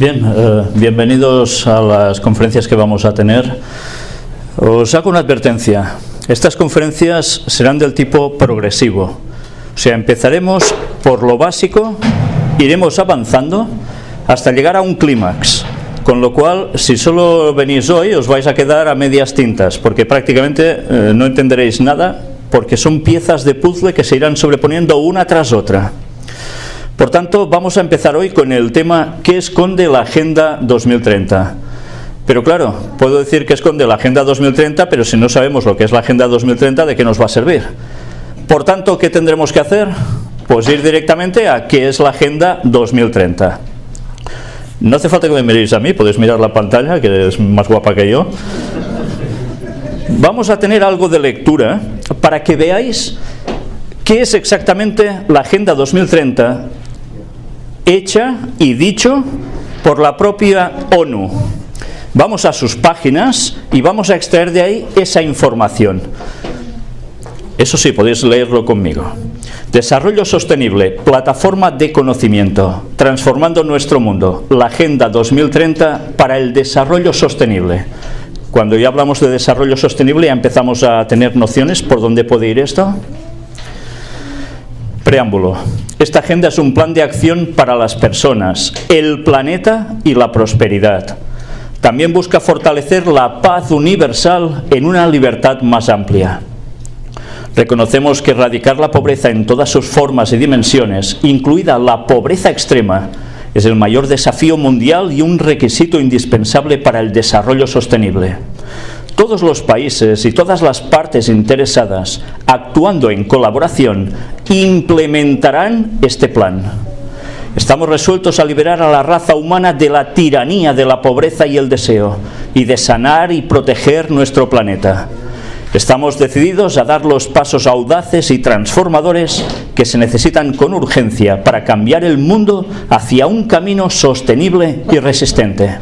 Bien, bienvenidos a las conferencias que vamos a tener. Os hago una advertencia. Estas conferencias serán del tipo progresivo. O sea, empezaremos por lo básico, iremos avanzando hasta llegar a un clímax. Con lo cual, si solo venís hoy, os vais a quedar a medias tintas, porque prácticamente no entenderéis nada, porque son piezas de puzzle que se irán sobreponiendo una tras otra. Por tanto, vamos a empezar hoy con el tema ¿qué esconde la Agenda 2030? Pero claro, puedo decir que esconde la Agenda 2030, pero si no sabemos lo que es la Agenda 2030, ¿de qué nos va a servir? Por tanto, ¿qué tendremos que hacer? Pues ir directamente a qué es la Agenda 2030. No hace falta que me miréis a mí, podéis mirar la pantalla, que es más guapa que yo. Vamos a tener algo de lectura para que veáis qué es exactamente la Agenda 2030 hecha y dicho por la propia ONU. Vamos a sus páginas y vamos a extraer de ahí esa información. Eso sí, podéis leerlo conmigo. Desarrollo sostenible, plataforma de conocimiento, transformando nuestro mundo, la Agenda 2030 para el desarrollo sostenible. Cuando ya hablamos de desarrollo sostenible, ya empezamos a tener nociones por dónde puede ir esto. Preámbulo. Esta agenda es un plan de acción para las personas, el planeta y la prosperidad. También busca fortalecer la paz universal en una libertad más amplia. Reconocemos que erradicar la pobreza en todas sus formas y dimensiones, incluida la pobreza extrema, es el mayor desafío mundial y un requisito indispensable para el desarrollo sostenible. Todos los países y todas las partes interesadas, actuando en colaboración, implementarán este plan. Estamos resueltos a liberar a la raza humana de la tiranía de la pobreza y el deseo, y de sanar y proteger nuestro planeta. Estamos decididos a dar los pasos audaces y transformadores que se necesitan con urgencia para cambiar el mundo hacia un camino sostenible y resistente.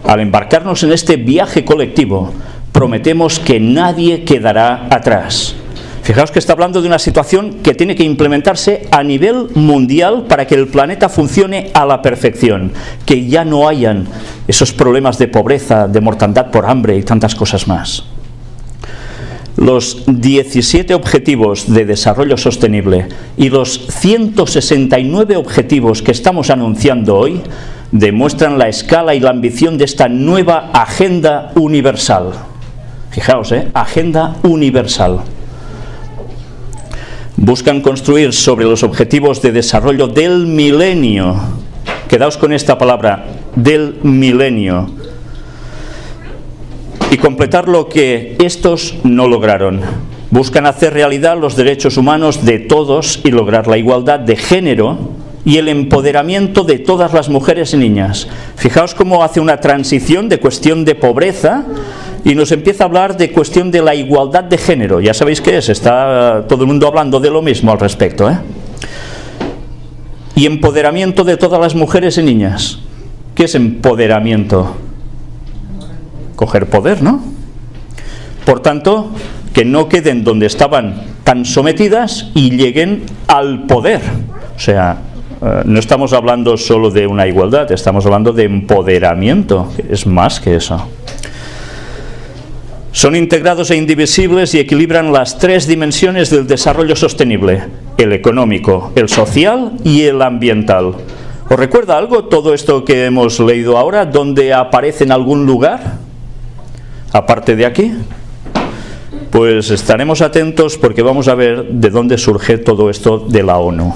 Al embarcarnos en este viaje colectivo, prometemos que nadie quedará atrás. Fijaos que está hablando de una situación que tiene que implementarse a nivel mundial para que el planeta funcione a la perfección, que ya no hayan esos problemas de pobreza, de mortandad por hambre y tantas cosas más. Los 17 objetivos de desarrollo sostenible y los 169 objetivos que estamos anunciando hoy demuestran la escala y la ambición de esta nueva agenda universal. Fijaos, agenda universal. Buscan construir sobre los objetivos de desarrollo del milenio. Quedaos con esta palabra, del milenio. Y completar lo que estos no lograron. Buscan hacer realidad los derechos humanos de todos y lograr la igualdad de género y el empoderamiento de todas las mujeres y niñas. Fijaos cómo hace una transición de cuestión de pobreza y nos empieza a hablar de cuestión de la igualdad de género. Ya sabéis qué es, está todo el mundo hablando de lo mismo al respecto, Y empoderamiento de todas las mujeres y niñas. ¿Qué es empoderamiento? Coger poder, ¿no? Por tanto, que no queden donde estaban tan sometidas y lleguen al poder. O sea, no estamos hablando solo de una igualdad, estamos hablando de empoderamiento, que es más que eso. Son integrados e indivisibles y equilibran las tres dimensiones del desarrollo sostenible: el económico, el social y el ambiental. ¿Os recuerda algo todo esto que hemos leído ahora? ¿Dónde aparece en algún lugar? Aparte de aquí. Pues estaremos atentos porque vamos a ver de dónde surge todo esto de la ONU.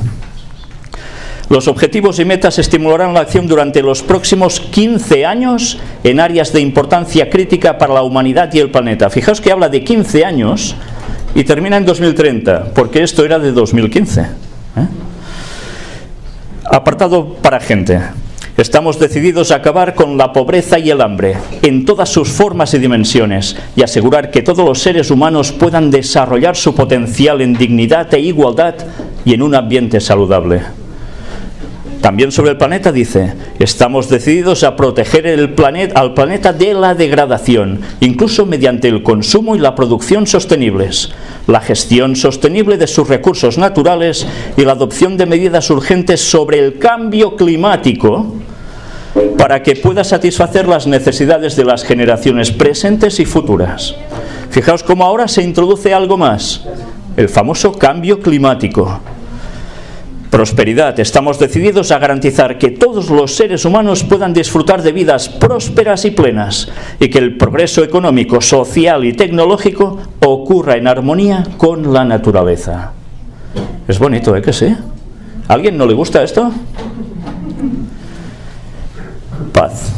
Los objetivos y metas estimularán la acción durante los próximos 15 años en áreas de importancia crítica para la humanidad y el planeta. Fijaos que habla de 15 años y termina en 2030, porque esto era de 2015. Apartado para gente. Estamos decididos a acabar con la pobreza y el hambre, en todas sus formas y dimensiones, y asegurar que todos los seres humanos puedan desarrollar su potencial en dignidad e igualdad y en un ambiente saludable. También sobre el planeta dice, estamos decididos a proteger al planeta de la degradación, incluso mediante el consumo y la producción sostenibles, la gestión sostenible de sus recursos naturales y la adopción de medidas urgentes sobre el cambio climático para que pueda satisfacer las necesidades de las generaciones presentes y futuras. Fijaos cómo ahora se introduce algo más, el famoso cambio climático. Prosperidad. Estamos decididos a garantizar que todos los seres humanos puedan disfrutar de vidas prósperas y plenas y que el progreso económico, social y tecnológico ocurra en armonía con la naturaleza. Es bonito, ¿eh? ¿Que sí? ¿A alguien no le gusta esto? Paz.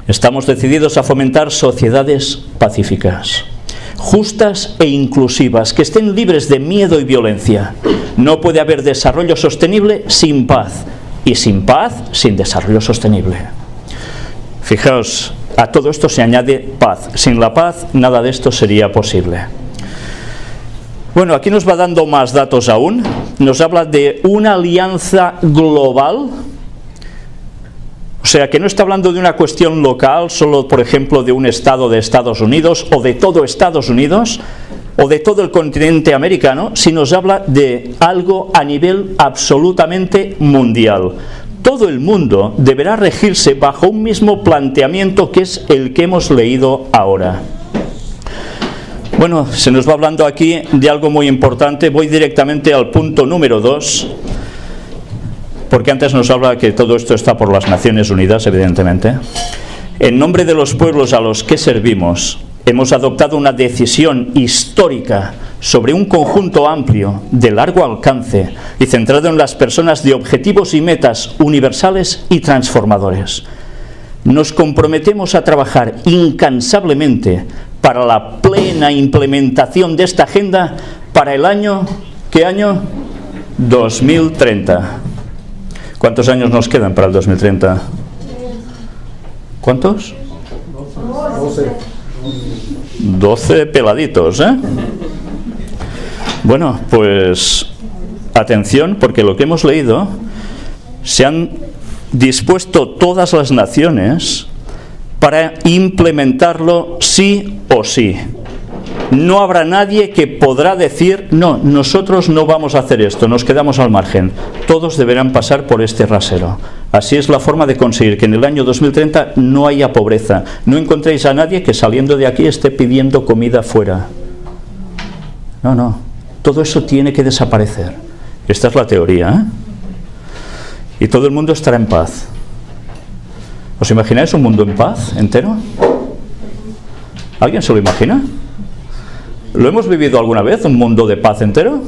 Estamos decididos a fomentar sociedades pacíficas, justas e inclusivas, que estén libres de miedo y violencia. No puede haber desarrollo sostenible sin paz, y sin paz, sin desarrollo sostenible. Fijaos, a todo esto se añade paz. Sin la paz, nada de esto sería posible. Bueno, aquí nos va dando más datos aún. Nos habla de una alianza global. O sea, que no está hablando de una cuestión local, solo, por ejemplo, de un estado de Estados Unidos, o de todo Estados Unidos, o de todo el continente americano, sino nos habla de algo a nivel absolutamente mundial. Todo el mundo deberá regirse bajo un mismo planteamiento, que es el que hemos leído ahora. Bueno, se nos va hablando aquí de algo muy importante. Voy directamente al punto número 2, porque antes nos habla que todo esto está por las Naciones Unidas, evidentemente. En nombre de los pueblos a los que servimos, hemos adoptado una decisión histórica sobre un conjunto amplio, de largo alcance y centrado en las personas, de objetivos y metas universales y transformadores. Nos comprometemos a trabajar incansablemente para la plena implementación de esta agenda para el año, ¿qué año? 2030. ¿Cuántos años nos quedan para el 2030? ¿Cuántos? 12 peladitos, ¿eh? Bueno, pues atención, porque lo que hemos leído, se han dispuesto todas las naciones para implementarlo sí o sí. No habrá nadie que podrá decir, no, nosotros no vamos a hacer esto, nos quedamos al margen. Todos deberán pasar por este rasero. Así es la forma de conseguir que en el año 2030 no haya pobreza. No encontréis a nadie que saliendo de aquí esté pidiendo comida fuera. No, no. Todo eso tiene que desaparecer. Esta es la teoría, ¿eh? Y todo el mundo estará en paz. ¿Os imagináis un mundo en paz entero? ¿Alguien se lo imagina? ¿Lo hemos vivido alguna vez, un mundo de paz entero?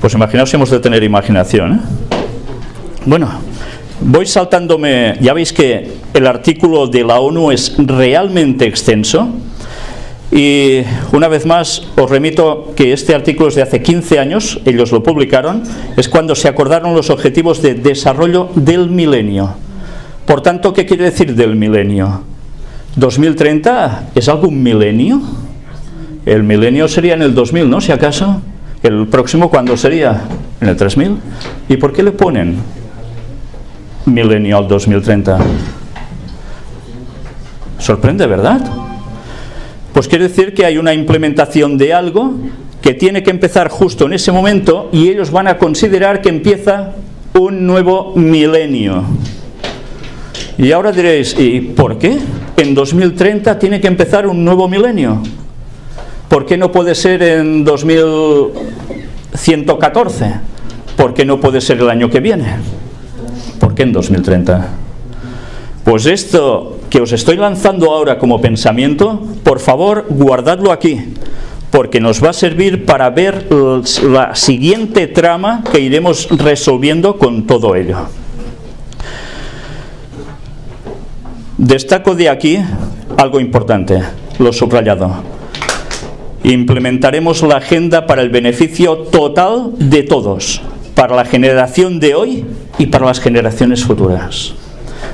Pues imaginaos si hemos de tener imaginación, ¿eh? Bueno, voy saltándome. Ya veis que el artículo de la ONU es realmente extenso. Y una vez más os remito que este artículo es de hace 15 años, ellos lo publicaron, es cuando se acordaron los objetivos de desarrollo del milenio. Por tanto, ¿qué quiere decir del milenio? ¿2030 es algún milenio? El milenio sería en el 2000, ¿no? Si acaso. ¿El próximo cuándo sería? ¿En el 3000? ¿Y por qué le ponen milenio al 2030? Sorprende, ¿verdad? Pues quiere decir que hay una implementación de algo que tiene que empezar justo en ese momento y ellos van a considerar que empieza un nuevo milenio. Y ahora diréis, ¿y por qué? En 2030 tiene que empezar un nuevo milenio. ¿Por qué no puede ser en 2114? ¿Por qué no puede ser el año que viene? ¿Por qué en 2030? Pues esto que os estoy lanzando ahora como pensamiento, por favor, guardadlo aquí, porque nos va a servir para ver la siguiente trama que iremos resolviendo con todo ello. Destaco de aquí algo importante, lo subrayado. Implementaremos la agenda para el beneficio total de todos, para la generación de hoy y para las generaciones futuras.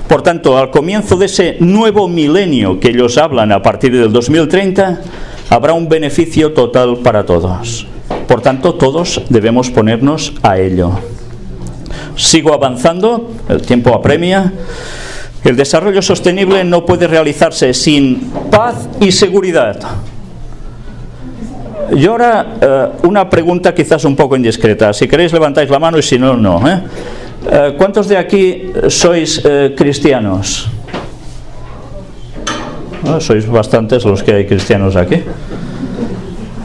Por tanto, al comienzo de ese nuevo milenio que ellos hablan a partir del 2030, habrá un beneficio total para todos. Por tanto, todos debemos ponernos a ello. Sigo avanzando, el tiempo apremia. El desarrollo sostenible no puede realizarse sin paz y seguridad. Y ahora una pregunta quizás un poco indiscreta. Si queréis levantáis la mano y si no, no. ¿Cuántos de aquí sois cristianos? Sois bastantes los que hay cristianos aquí.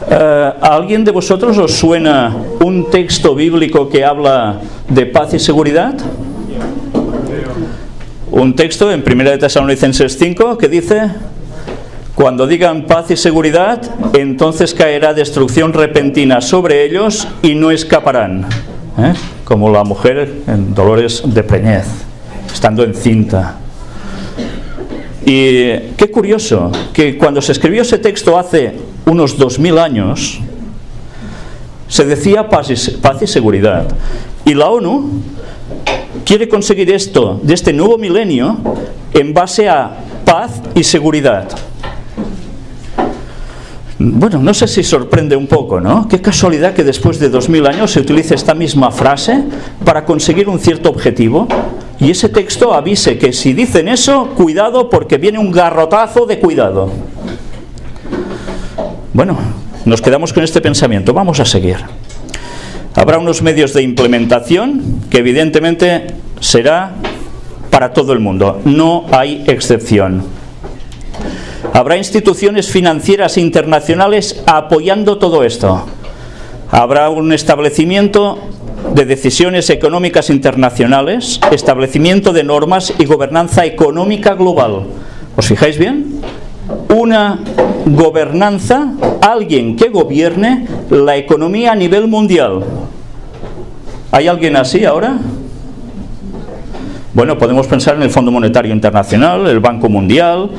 ¿A alguien de vosotros os suena un texto bíblico que habla de paz y seguridad? Un texto en 1 Tesalonicenses 5 que dice: cuando digan paz y seguridad, entonces caerá destrucción repentina sobre ellos y no escaparán. Como la mujer en dolores de preñez, estando encinta. Y qué curioso que cuando se escribió ese texto hace unos 2000 años, se decía paz y seguridad. Y la ONU quiere conseguir esto de este nuevo milenio en base a paz y seguridad. Bueno, no sé si sorprende un poco, ¿no? Qué casualidad que después de 2000 años se utilice esta misma frase para conseguir un cierto objetivo, y ese texto avise que si dicen eso, cuidado porque viene un garrotazo de cuidado. Bueno, nos quedamos con este pensamiento, vamos a seguir. Habrá unos medios de implementación que evidentemente será para todo el mundo, no hay excepción. Habrá instituciones financieras internacionales apoyando todo esto. Habrá un establecimiento de decisiones económicas internacionales, establecimiento de normas y gobernanza económica global. ¿Os fijáis bien? Una gobernanza, alguien que gobierne la economía a nivel mundial. ¿Hay alguien así ahora? Bueno, podemos pensar en el Fondo Monetario Internacional, el Banco Mundial,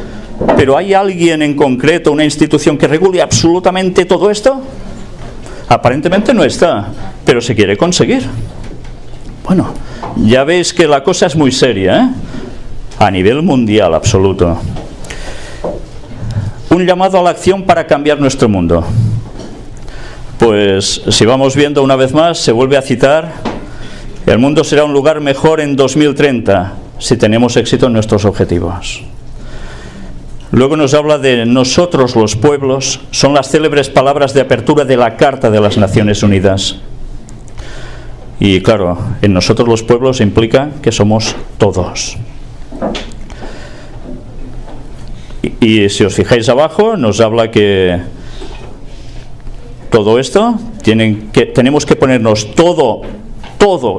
pero ¿hay alguien en concreto, una institución que regule absolutamente todo esto? Aparentemente no está, pero se quiere conseguir. Bueno, ya veis que la cosa es muy seria, ¿eh? A nivel mundial absoluto. Un llamado a la acción para cambiar nuestro mundo. Pues si vamos viendo una vez más, se vuelve a citar: el mundo será un lugar mejor en 2030 si tenemos éxito en nuestros objetivos. Luego nos habla de nosotros los pueblos, son las célebres palabras de apertura de la Carta de las Naciones Unidas. Y claro, en nosotros los pueblos implica que somos todos. Y si os fijáis abajo, nos habla que todo esto, tenemos que ponernos todo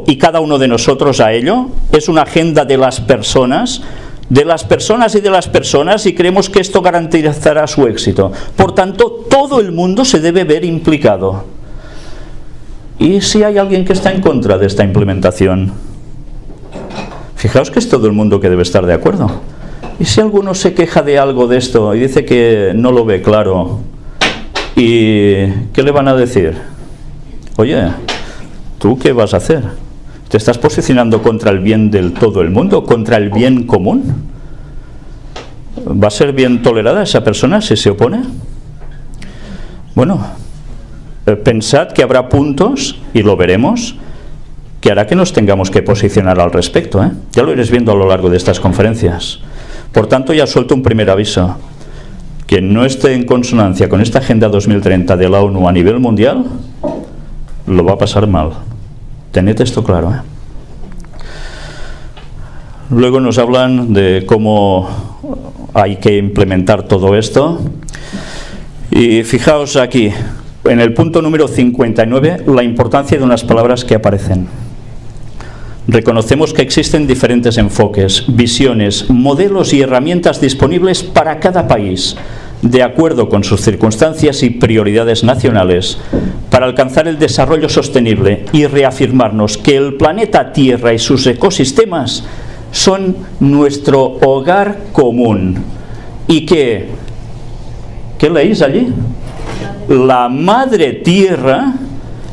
y cada uno de nosotros a ello. Es una agenda de las personas, y creemos que esto garantizará su éxito. Por tanto, todo el mundo se debe ver implicado. ¿Y si hay alguien que está en contra de esta implementación? Fijaos que es todo el mundo que debe estar de acuerdo. ¿Y si alguno se queja de algo de esto y dice que no lo ve claro? ¿Y qué le van a decir? Oye, ¿tú qué vas a hacer? ¿Te estás posicionando contra el bien del todo el mundo? ¿Contra el bien común? ¿Va a ser bien tolerada esa persona si se opone? Bueno, pensad que habrá puntos, y lo veremos, que hará que nos tengamos que posicionar al respecto, ¿eh? Ya lo iréis viendo a lo largo de estas conferencias. Por tanto, ya suelto un primer aviso. Quien no esté en consonancia con esta Agenda 2030 de la ONU a nivel mundial, lo va a pasar mal. Tened esto claro, ¿eh? Luego nos hablan de cómo hay que implementar todo esto. Y fijaos aquí, en el punto número 59, la importancia de unas palabras que aparecen. Reconocemos que existen diferentes enfoques, visiones, modelos y herramientas disponibles para cada país, de acuerdo con sus circunstancias y prioridades nacionales, para alcanzar el desarrollo sostenible y reafirmarnos que el planeta Tierra y sus ecosistemas son nuestro hogar común. ¿Y qué leéis allí? La Madre Tierra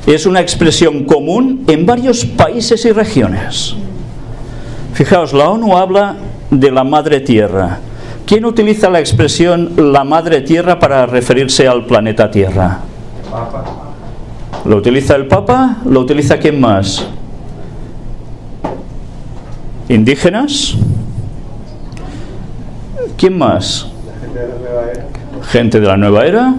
es una expresión común en varios países y regiones. Fijaos, la ONU habla de la Madre Tierra. ¿Quién utiliza la expresión la Madre Tierra para referirse al planeta Tierra? Papa. ¿Lo utiliza el Papa? ¿Lo utiliza quién más? ¿Indígenas? ¿Quién más? La gente de la nueva era. Gente de la nueva era.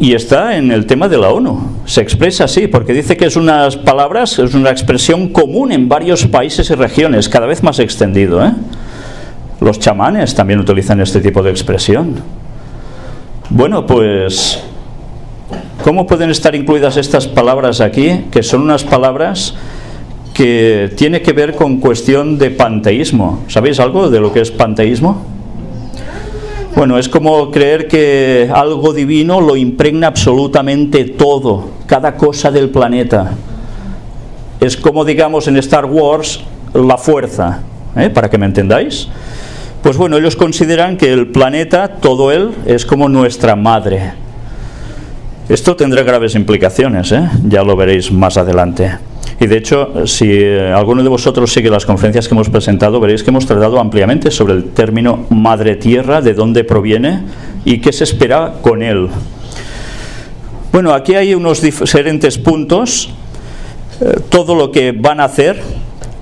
Y está en el tema de la ONU. Se expresa así, porque dice que es unas palabras, es una expresión común en varios países y regiones, cada vez más extendido, ¿eh? Los chamanes también utilizan este tipo de expresión. Bueno, pues, ¿cómo pueden estar incluidas estas palabras aquí? Que son unas palabras que tiene que ver con cuestión de panteísmo. ¿Sabéis algo de lo que es panteísmo? Bueno, es como creer que algo divino lo impregna absolutamente todo, cada cosa del planeta. Es como, digamos, en Star Wars, la fuerza, para que me entendáis. Pues bueno, ellos consideran que el planeta, todo él, es como nuestra madre. Esto tendrá graves implicaciones, ya lo veréis más adelante. Y de hecho, si alguno de vosotros sigue las conferencias que hemos presentado, veréis que hemos tratado ampliamente sobre el término Madre Tierra, de dónde proviene y qué se espera con él. Bueno, aquí hay unos diferentes puntos, todo lo que van a hacer,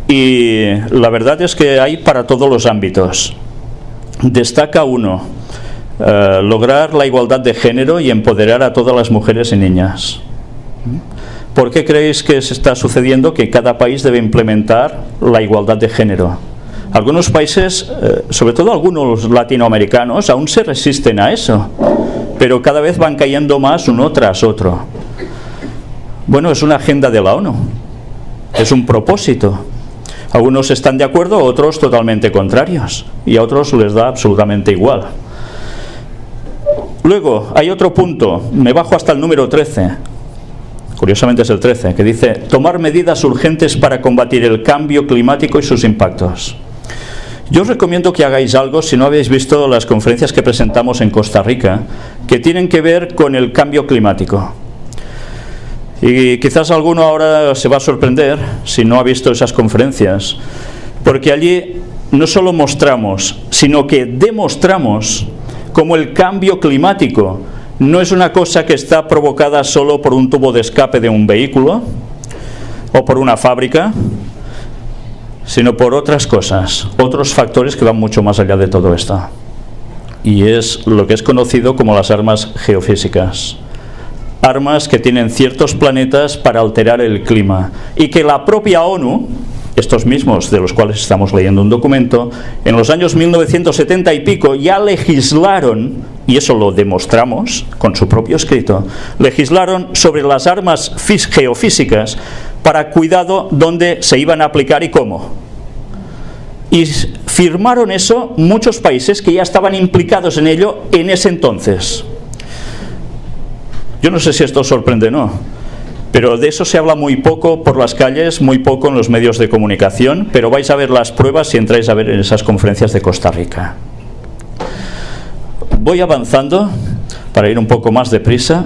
y la verdad es que hay para todos los ámbitos. Destaca uno, lograr la igualdad de género y empoderar a todas las mujeres y niñas. ¿Por qué creéis que se está sucediendo que cada país debe implementar la igualdad de género? Algunos países, sobre todo algunos latinoamericanos, aún se resisten a eso, pero cada vez van cayendo más uno tras otro. Bueno, es una agenda de la ONU, es un propósito. Algunos están de acuerdo, otros totalmente contrarios, y a otros les da absolutamente igual. Luego, hay otro punto, me bajo hasta el número 13. Curiosamente es el 13, que dice: tomar medidas urgentes para combatir el cambio climático y sus impactos. Yo os recomiendo que hagáis algo, si no habéis visto las conferencias que presentamos en Costa Rica, que tienen que ver con el cambio climático. Y quizás alguno ahora se va a sorprender si no ha visto esas conferencias, porque allí no solo mostramos, sino que demostramos cómo el cambio climático no es una cosa que está provocada solo por un tubo de escape de un vehículo o por una fábrica, sino por otras cosas, otros factores que van mucho más allá de todo esto. Y es lo que es conocido como las armas geofísicas. Armas que tienen ciertos planetas para alterar el clima, y que la propia ONU, estos mismos de los cuales estamos leyendo un documento, en los años 1970 y pico ya legislaron, y eso lo demostramos con su propio escrito, legislaron sobre las armas geofísicas para cuidado dónde se iban a aplicar y cómo. Y firmaron eso muchos países que ya estaban implicados en ello en ese entonces. Yo no sé si esto os sorprende o no, pero de eso se habla muy poco por las calles, muy poco en los medios de comunicación, pero vais a ver las pruebas si entráis a ver en esas conferencias de Costa Rica. Voy avanzando para ir un poco más deprisa,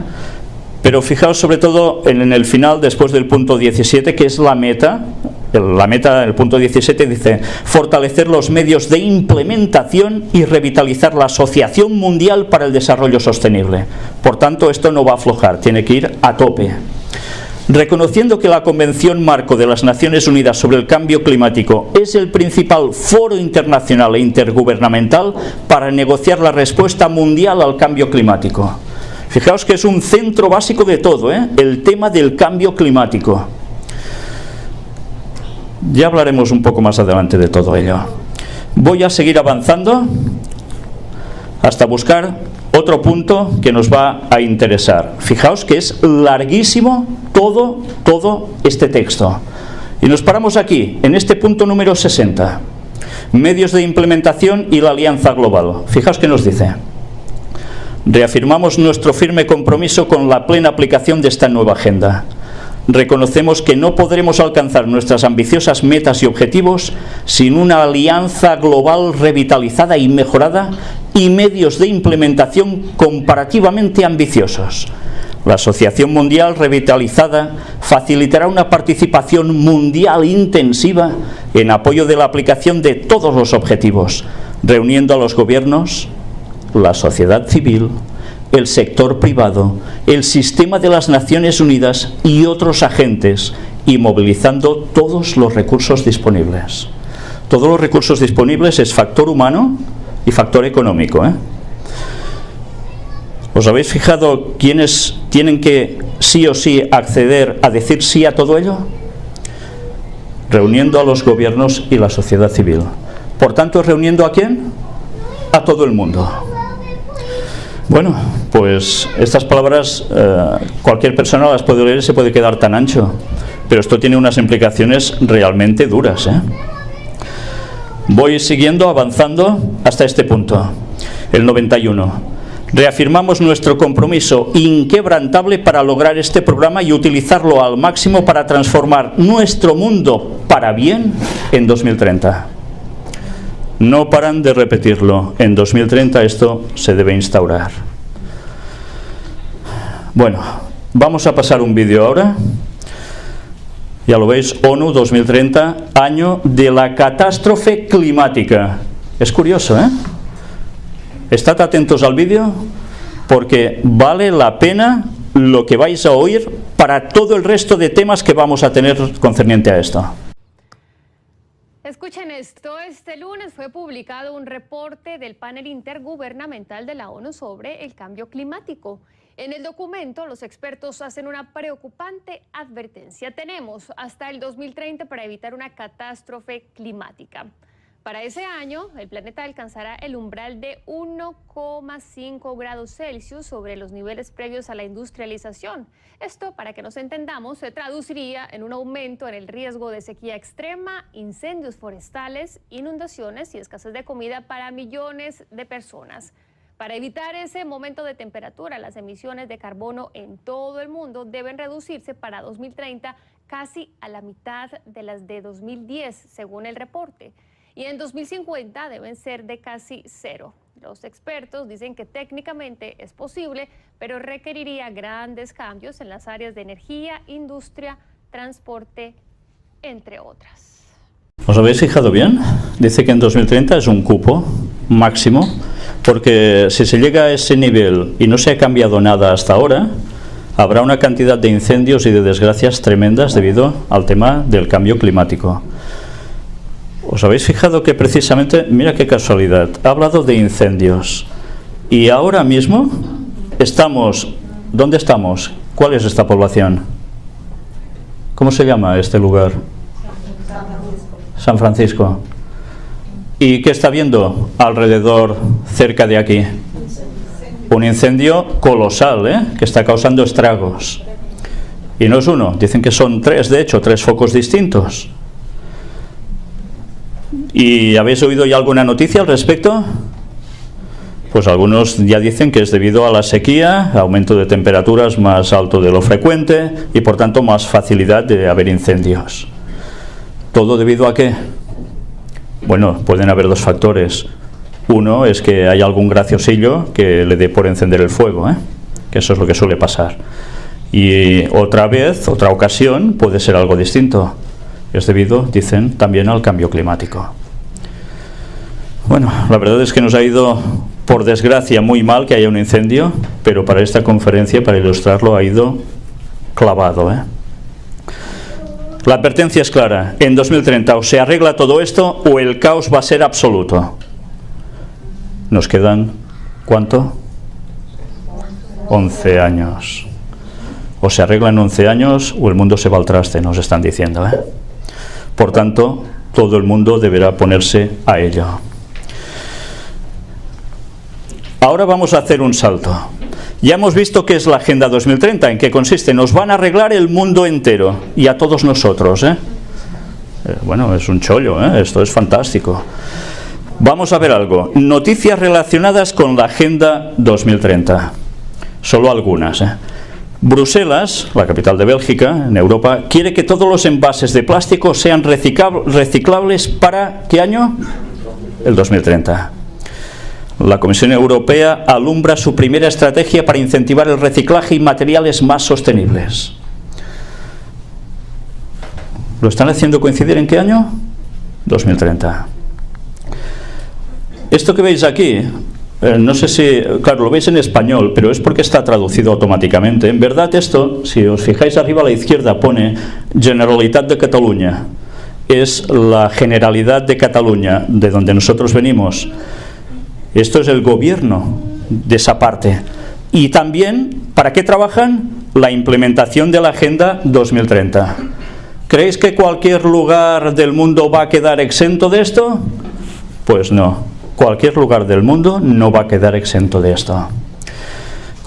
pero fijaos sobre todo en el final, después del punto 17, que es la meta. El punto 17 dice: fortalecer los medios de implementación y revitalizar la Asociación Mundial para el Desarrollo Sostenible. Por tanto, esto no va a aflojar, tiene que ir a tope. Reconociendo que la Convención Marco de las Naciones Unidas sobre el Cambio Climático es el principal foro internacional e intergubernamental para negociar la respuesta mundial al cambio climático. Fijaos que es un centro básico de todo, el tema del cambio climático. Ya hablaremos un poco más adelante de todo ello. Voy a seguir avanzando hasta buscar otro punto que nos va a interesar. Fijaos que es larguísimo todo este texto. Y nos paramos aquí, en este punto número 60. Medios de implementación y la alianza global. Fijaos que nos dice: reafirmamos nuestro firme compromiso con la plena aplicación de esta nueva agenda. Reconocemos que no podremos alcanzar nuestras ambiciosas metas y objetivos sin una alianza global revitalizada y mejorada y medios de implementación comparativamente ambiciosos. La Asociación Mundial revitalizada facilitará una participación mundial intensiva en apoyo de la aplicación de todos los objetivos, reuniendo a los gobiernos, la sociedad civil, el sector privado, el sistema de las Naciones Unidas y otros agentes, y movilizando todos los recursos disponibles. Todos los recursos disponibles es factor humano y factor económico. ¿Os habéis fijado quiénes tienen que sí o sí acceder a decir sí a todo ello? Reuniendo a los gobiernos y la sociedad civil. Por tanto, ¿reuniendo a quién? A todo el mundo. Bueno, pues estas palabras cualquier persona las puede leer y se puede quedar tan ancho, pero esto tiene unas implicaciones realmente duras, ¿eh? Voy siguiendo, avanzando hasta este punto, el 91. Reafirmamos nuestro compromiso inquebrantable para lograr este programa y utilizarlo al máximo para transformar nuestro mundo para bien en 2030. No paran de repetirlo. En 2030 esto se debe instaurar. Bueno, vamos a pasar un vídeo ahora. Ya lo veis, ONU 2030, año de la catástrofe climática. Es curioso, ¿eh? Estad atentos al vídeo porque vale la pena lo que vais a oír para todo el resto de temas que vamos a tener concerniente a esto. Escuchen esto, este lunes fue publicado un reporte del panel intergubernamental de la ONU sobre el cambio climático. En el documento, los expertos hacen una preocupante advertencia. Tenemos hasta el 2030 para evitar una catástrofe climática. Para ese año, el planeta alcanzará el umbral de 1,5 grados Celsius sobre los niveles previos a la industrialización. Esto, para que nos entendamos, se traduciría en un aumento en el riesgo de sequía extrema, incendios forestales, inundaciones y escasez de comida para millones de personas. Para evitar ese momento de temperatura, las emisiones de carbono en todo el mundo deben reducirse para 2030 casi a la mitad de las de 2010, según el reporte. Y en 2050 deben ser de casi cero. Los expertos dicen que técnicamente es posible, pero requeriría grandes cambios en las áreas de energía, industria, transporte, entre otras. ¿Os habéis fijado bien? Dice que en 2030 es un cupo máximo, porque si se llega a ese nivel y no se ha cambiado nada hasta ahora, habrá una cantidad de incendios y de desgracias tremendas debido al tema del cambio climático. ¿Os habéis fijado que precisamente, mira qué casualidad, ha hablado de incendios y ahora mismo estamos, ¿dónde estamos? ¿Cuál es esta población? ¿Cómo se llama este lugar? San Francisco. ¿Y qué está viendo alrededor, cerca de aquí? Un incendio colosal, ¿eh? Que está causando estragos. Y no es uno, dicen que son tres, de hecho, tres focos distintos. ¿Y habéis oído ya alguna noticia al respecto? Pues algunos ya dicen que es debido a la sequía, aumento de temperaturas más alto de lo frecuente y por tanto más facilidad de haber incendios. ¿Todo debido a qué? Bueno, pueden haber dos factores. Uno es que hay algún graciosillo que le dé por encender el fuego, ¿eh? Que eso es lo que suele pasar. Y otra vez, otra ocasión, puede ser algo distinto. Es debido, dicen, también al cambio climático. Bueno, la verdad es que nos ha ido, por desgracia, muy mal que haya un incendio, pero para esta conferencia, para ilustrarlo, ha ido clavado, ¿eh? La advertencia es clara. En 2030 o se arregla todo esto o el caos va a ser absoluto. Nos quedan, ¿cuánto? 11 años. O se arregla en 11 años o el mundo se va al traste, nos están diciendo, ¿eh? Por tanto, todo el mundo deberá ponerse a ello. Ahora vamos a hacer un salto. Ya hemos visto qué es la Agenda 2030, en qué consiste. Nos van a arreglar el mundo entero y a todos nosotros, ¿eh? Bueno, es un chollo, ¿eh? Esto es fantástico. Vamos a ver algo. Noticias relacionadas con la Agenda 2030. Solo algunas, ¿eh? Bruselas, la capital de Bélgica, en Europa, quiere que todos los envases de plástico sean reciclables para ¿qué año? El 2030. La Comisión Europea alumbra su primera estrategia para incentivar el reciclaje y materiales más sostenibles. ¿Lo están haciendo coincidir en qué año? 2030. Esto que veis aquí, no sé si, claro, lo veis en español, pero es porque está traducido automáticamente. En verdad esto, si os fijáis arriba a la izquierda, pone Generalitat de Cataluña. Es la Generalidad de Cataluña, de donde nosotros venimos. Esto es el gobierno de esa parte. Y también, ¿para qué trabajan? La implementación de la Agenda 2030. ¿Creéis que cualquier lugar del mundo va a quedar exento de esto? Pues no, cualquier lugar del mundo no va a quedar exento de esto.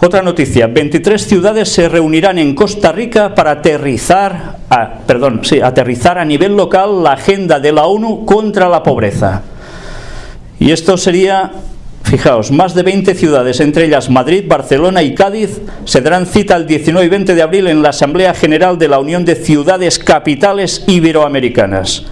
Otra noticia, 23 ciudades se reunirán en Costa Rica para aterrizar a nivel local la agenda de la ONU contra la pobreza. Y esto sería, fijaos, más de 20 ciudades, entre ellas Madrid, Barcelona y Cádiz, se darán cita el 19 y 20 de abril en la Asamblea General de la Unión de Ciudades Capitales Iberoamericanas.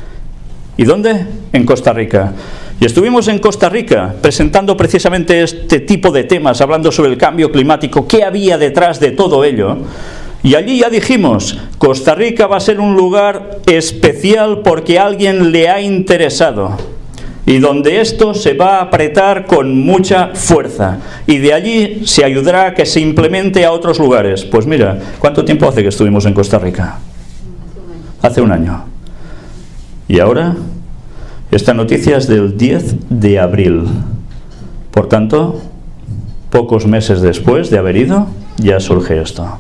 ¿Y dónde? En Costa Rica. Y estuvimos en Costa Rica presentando precisamente este tipo de temas, hablando sobre el cambio climático, qué había detrás de todo ello. Y allí ya dijimos, Costa Rica va a ser un lugar especial porque a alguien le ha interesado. Y donde esto se va a apretar con mucha fuerza. Y de allí se ayudará a que se implemente a otros lugares. Pues mira, ¿cuánto tiempo hace que estuvimos en Costa Rica? Hace un año. Y ahora, esta noticia es del 10 de abril. Por tanto, pocos meses después de haber ido, ya surge esto.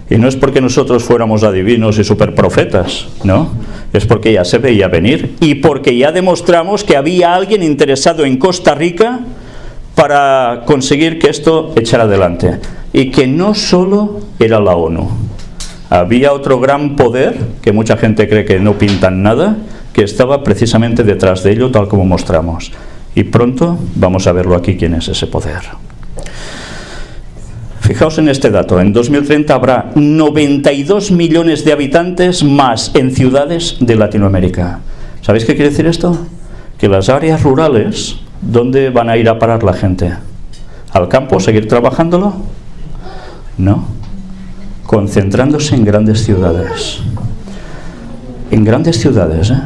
Y no es porque nosotros fuéramos adivinos y superprofetas, no. Es porque ya se veía venir y porque ya demostramos que había alguien interesado en Costa Rica para conseguir que esto echara adelante. Y que no solo era la ONU. Había otro gran poder, que mucha gente cree que no pintan nada, que estaba precisamente detrás de ello, tal como mostramos. Y pronto vamos a verlo aquí, quién es ese poder. Fijaos en este dato, en 2030 habrá 92 millones de habitantes más en ciudades de Latinoamérica. ¿Sabéis qué quiere decir esto? Que las áreas rurales, ¿dónde van a ir a parar la gente? ¿Al campo, seguir trabajándolo? No, concentrándose en grandes ciudades. En grandes ciudades, ¿eh?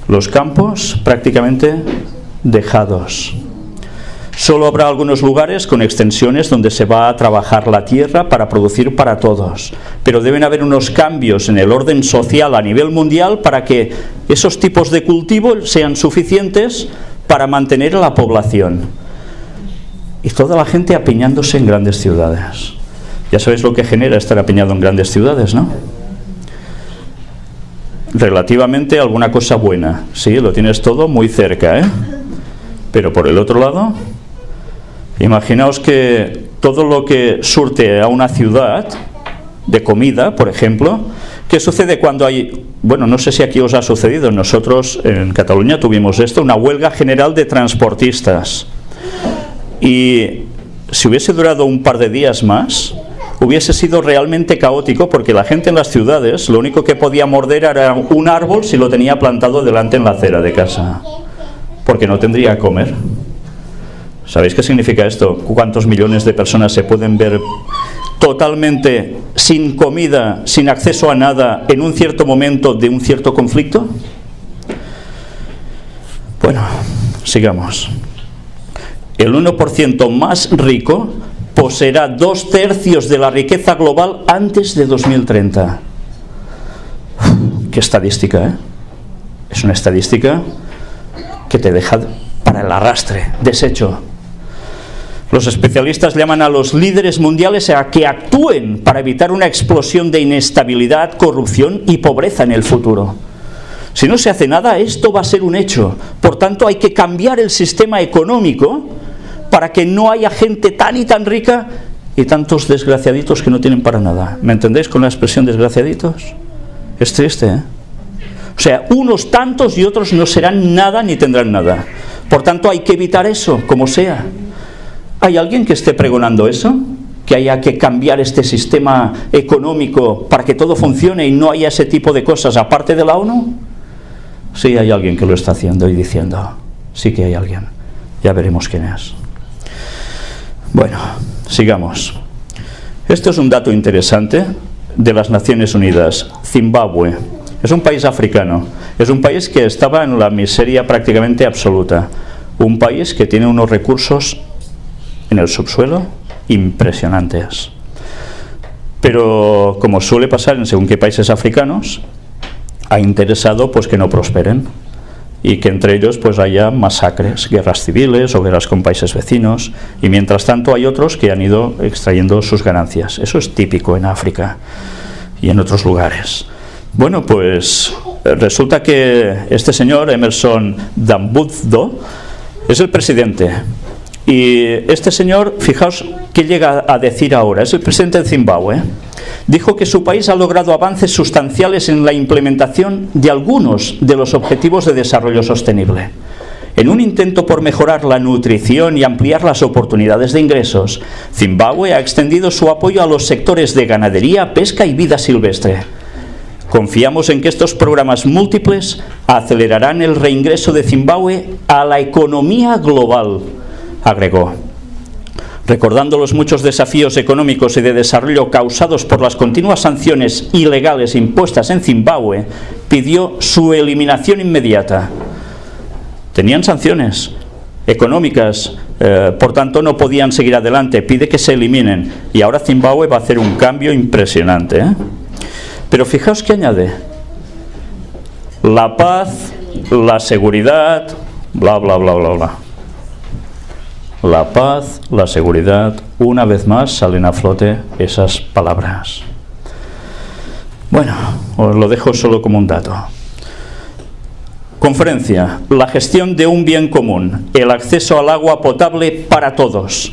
Los campos prácticamente dejados. Solo habrá algunos lugares con extensiones donde se va a trabajar la tierra para producir para todos. Pero deben haber unos cambios en el orden social a nivel mundial para que esos tipos de cultivo sean suficientes para mantener a la población. Y toda la gente apiñándose en grandes ciudades. Ya sabéis lo que genera estar apiñado en grandes ciudades, ¿no? Relativamente alguna cosa buena. Sí, lo tienes todo muy cerca, ¿eh? Pero por el otro lado, imaginaos que todo lo que surte a una ciudad de comida, por ejemplo, ¿qué sucede cuando hay, bueno, no sé si aquí os ha sucedido, nosotros en Cataluña tuvimos esto, una huelga general de transportistas. Y si hubiese durado un par de días más, hubiese sido realmente caótico, porque la gente en las ciudades lo único que podía morder era un árbol si lo tenía plantado delante en la acera de casa, porque no tendría que comer. ¿Sabéis qué significa esto? ¿Cuántos millones de personas se pueden ver totalmente sin comida, sin acceso a nada, en un cierto momento de un cierto conflicto? Bueno, sigamos. El 1% más rico poseerá 2/3 de la riqueza global antes de 2030. ¡Qué estadística, eh! Es una estadística que te deja para el arrastre, deshecho. Los especialistas llaman a los líderes mundiales a que actúen para evitar una explosión de inestabilidad, corrupción y pobreza en el futuro. Si no se hace nada, esto va a ser un hecho. Por tanto, hay que cambiar el sistema económico para que no haya gente tan y tan rica y tantos desgraciaditos que no tienen para nada. ¿Me entendéis con la expresión desgraciaditos? Es triste, ¿eh? O sea, unos tantos y otros no serán nada ni tendrán nada. Por tanto, hay que evitar eso, como sea. ¿Hay alguien que esté pregonando eso? ¿Que haya que cambiar este sistema económico para que todo funcione y no haya ese tipo de cosas aparte de la ONU? Sí, hay alguien que lo está haciendo y diciendo. Sí que hay alguien. Ya veremos quién es. Bueno, sigamos. Esto es un dato interesante de las Naciones Unidas. Zimbabue. Es un país africano. Es un país que estaba en la miseria prácticamente absoluta. Un país que tiene unos recursos en el subsuelo impresionantes. Pero, como suele pasar en según qué países africanos, ha interesado pues que no prosperen. y que entre ellos pues haya masacres, guerras civiles o guerras con países vecinos, y mientras tanto hay otros que han ido extrayendo sus ganancias. Eso es típico en África y en otros lugares. Bueno, pues resulta que este señor, Emmerson Dambudzo, es el presidente. Y este señor, fijaos qué llega a decir ahora, es el presidente de Zimbabue. Dijo que su país ha logrado avances sustanciales en la implementación de algunos de los objetivos de desarrollo sostenible. En un intento por mejorar la nutrición y ampliar las oportunidades de ingresos, Zimbabue ha extendido su apoyo a los sectores de ganadería, pesca y vida silvestre. Confiamos en que estos programas múltiples acelerarán el reingreso de Zimbabue a la economía global, agregó. Recordando los muchos desafíos económicos y de desarrollo causados por las continuas sanciones ilegales impuestas en Zimbabue, pidió su eliminación inmediata. Tenían sanciones económicas, por tanto no podían seguir adelante, pide que se eliminen, y ahora Zimbabue va a hacer un cambio impresionante, ¿eh? Pero fijaos que añade: la paz, la seguridad, bla bla bla bla bla. La paz, la seguridad, una vez más salen a flote esas palabras. Bueno, os lo dejo solo como un dato. Conferencia: la gestión de un bien común, el acceso al agua potable para todos.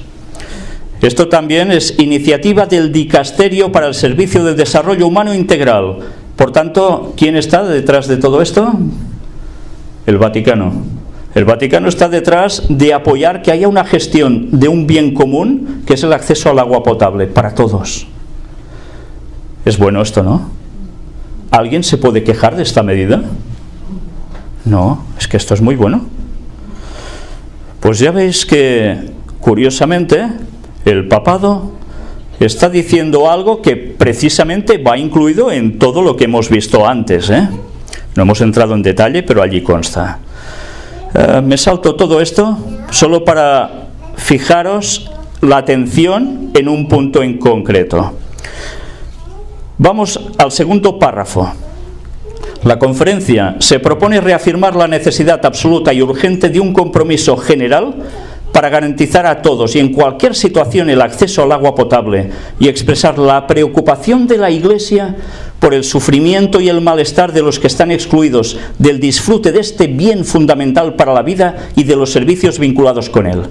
Esto también es iniciativa del Dicasterio para el Servicio de Desarrollo Humano Integral. Por tanto, ¿quién está detrás de todo esto? El Vaticano. El Vaticano está detrás de apoyar que haya una gestión de un bien común, que es el acceso al agua potable para todos. Es bueno esto, ¿no? ¿Alguien se puede quejar de esta medida? No, es que esto es muy bueno. Pues ya veis que, curiosamente, el papado está diciendo algo que precisamente va incluido en todo lo que hemos visto antes, ¿eh? No hemos entrado en detalle, pero allí consta. Me salto todo esto solo para fijaros la atención en un punto en concreto. Vamos al segundo párrafo. La conferencia se propone reafirmar la necesidad absoluta y urgente de un compromiso general para garantizar a todos y en cualquier situación el acceso al agua potable, y expresar la preocupación de la Iglesia por el sufrimiento y el malestar de los que están excluidos del disfrute de este bien fundamental para la vida y de los servicios vinculados con él.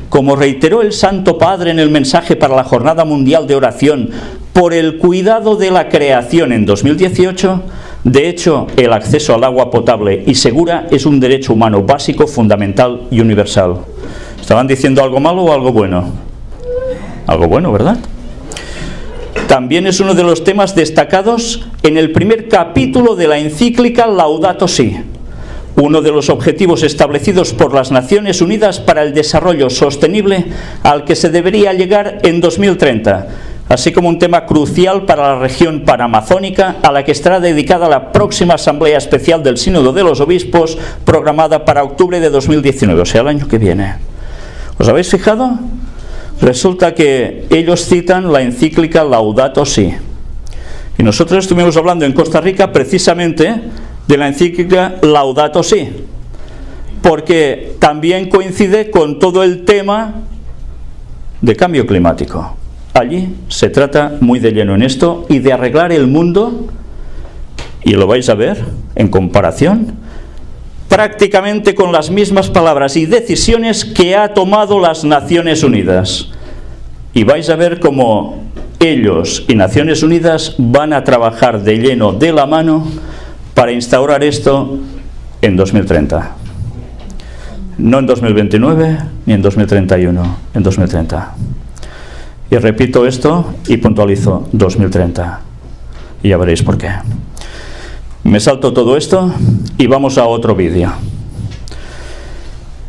Como reiteró el Santo Padre en el mensaje para la Jornada Mundial de Oración por el cuidado de la creación en 2018, de hecho, el acceso al agua potable y segura es un derecho humano básico, fundamental y universal. ¿Estaban diciendo algo malo o algo bueno? Algo bueno, ¿verdad? También es uno de los temas destacados en el primer capítulo de la encíclica Laudato Si, uno de los objetivos establecidos por las Naciones Unidas para el Desarrollo Sostenible al que se debería llegar en 2030, así como un tema crucial para la región panamazónica, a la que estará dedicada la próxima Asamblea Especial del Sínodo de los Obispos, programada para octubre de 2019, o sea, el año que viene. ¿Os habéis fijado? Resulta que ellos citan la encíclica Laudato Si. Y nosotros estuvimos hablando en Costa Rica precisamente de la encíclica Laudato Si, porque también coincide con todo el tema de cambio climático. Allí se trata muy de lleno en esto y de arreglar el mundo, y lo vais a ver en comparación, prácticamente con las mismas palabras y decisiones que ha tomado las Naciones Unidas. Y vais a ver cómo ellos y Naciones Unidas van a trabajar de lleno, de la mano, para instaurar esto en 2030. No en 2029 ni en 2031, en 2030. Y repito esto y puntualizo: 2030. Y ya veréis por qué. Me salto todo esto y vamos a otro vídeo.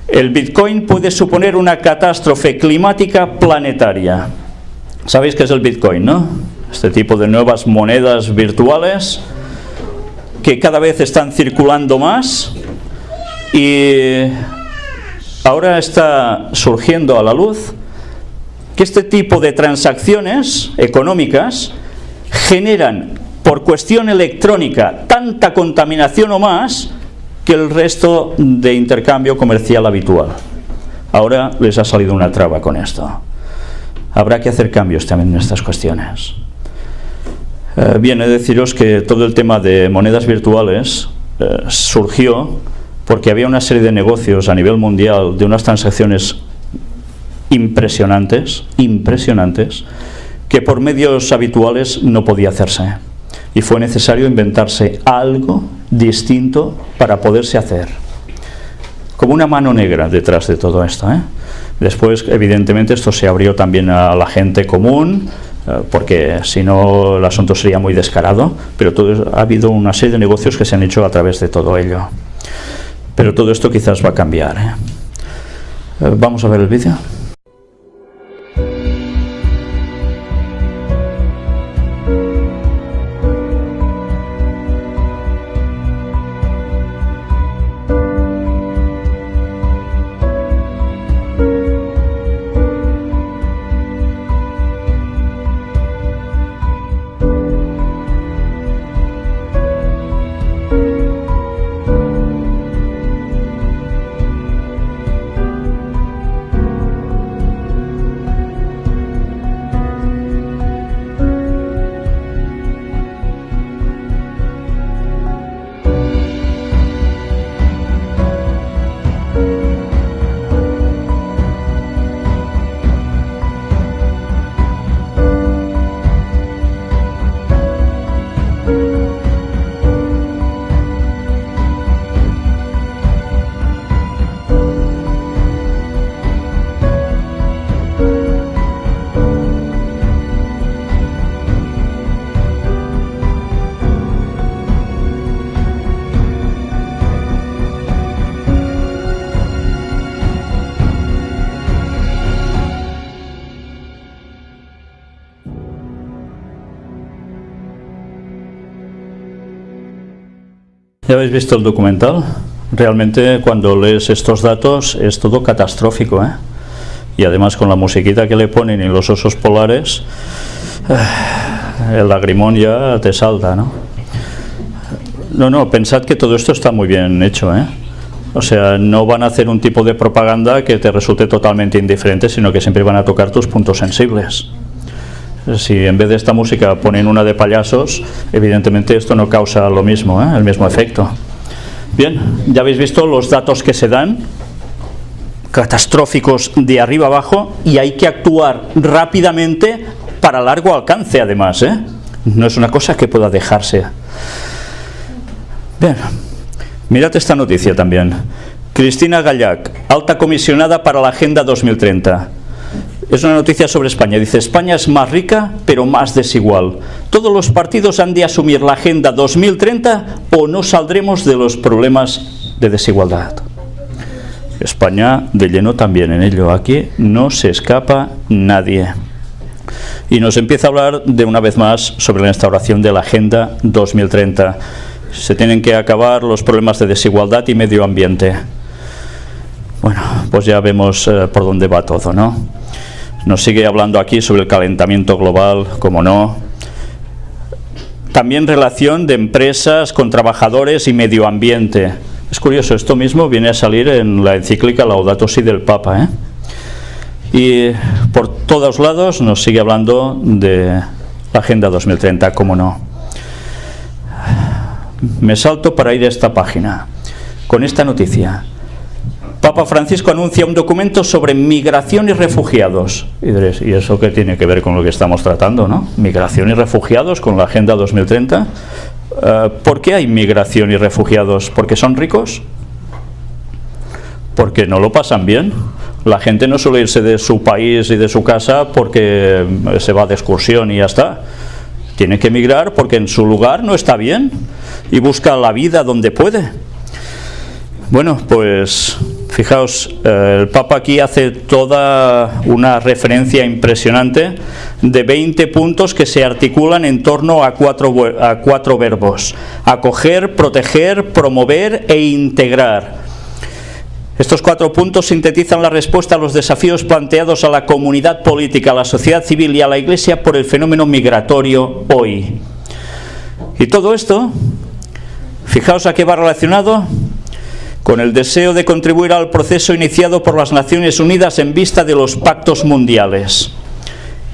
El Bitcoin puede suponer una catástrofe climática planetaria. ¿Sabéis qué es el Bitcoin, no? Este tipo de nuevas monedas virtuales que cada vez están circulando más, y ahora está surgiendo a la luz que este tipo de transacciones económicas generan, por cuestión electrónica, tanta contaminación o más que el resto de intercambio comercial habitual. Ahora les ha salido una traba con esto. Habrá que hacer cambios también en estas cuestiones. Bien, he de deciros que todo el tema de monedas virtuales surgió porque había una serie de negocios a nivel mundial de unas transacciones impresionantes, que por medios habituales no podía hacerse. Y fue necesario inventarse algo distinto para poderse hacer. Como una mano negra detrás de todo esto, Después, evidentemente, esto se abrió también a la gente común, porque si no el asunto sería muy descarado, pero ha habido una serie de negocios que se han hecho a través de todo ello. Pero todo esto quizás va a cambiar. Vamos a ver el vídeo. ¿Ya habéis visto el documental? Realmente cuando lees estos datos es todo catastrófico, Y además con la musiquita que le ponen y los osos polares, el lagrimón ya te salta, ¿no? No, pensad que todo esto está muy bien hecho, O sea, no van a hacer un tipo de propaganda que te resulte totalmente indiferente, sino que siempre van a tocar tus puntos sensibles. Si en vez de esta música ponen una de payasos, evidentemente esto no causa lo mismo, el mismo efecto. Bien, ya habéis visto los datos que se dan, catastróficos de arriba abajo, y hay que actuar rápidamente para largo alcance además, No es una cosa que pueda dejarse. Bien, mirad esta noticia también. Cristina Gallach, alta comisionada para la Agenda 2030. Es una noticia sobre España. Dice: España es más rica, pero más desigual. Todos los partidos han de asumir la Agenda 2030 o no saldremos de los problemas de desigualdad. España de lleno también en ello. Aquí no se escapa nadie. Y nos empieza a hablar de una vez más sobre la instauración de la Agenda 2030. Se tienen que acabar los problemas de desigualdad y medio ambiente. Bueno, pues ya vemos por dónde va todo, ¿no? Nos sigue hablando aquí sobre el calentamiento global, como no. También relación de empresas con trabajadores y medio ambiente. Es curioso, esto mismo viene a salir en la encíclica Laudato Si del Papa, Y por todos lados nos sigue hablando de la Agenda 2030, como no. Me salto para ir a esta página con esta noticia. Papa Francisco anuncia un documento sobre migración y refugiados. Y diréis, ¿y eso qué tiene que ver con lo que estamos tratando, no? Migración y refugiados con la Agenda 2030. ¿Por qué hay migración y refugiados? ¿Porque son ricos? ¿Porque no lo pasan bien? La gente no suele irse de su país y de su casa porque se va de excursión y ya está. Tiene que emigrar porque en su lugar no está bien y busca la vida donde puede. Bueno, pues fijaos, el Papa aquí hace toda una referencia impresionante de 20 puntos que se articulan en torno a cuatro verbos: acoger, proteger, promover e integrar. Estos 4 puntos sintetizan la respuesta a los desafíos planteados a la comunidad política, a la sociedad civil y a la Iglesia por el fenómeno migratorio hoy. Y todo esto, fijaos a qué va relacionado: con el deseo de contribuir al proceso iniciado por las Naciones Unidas en vista de los pactos mundiales.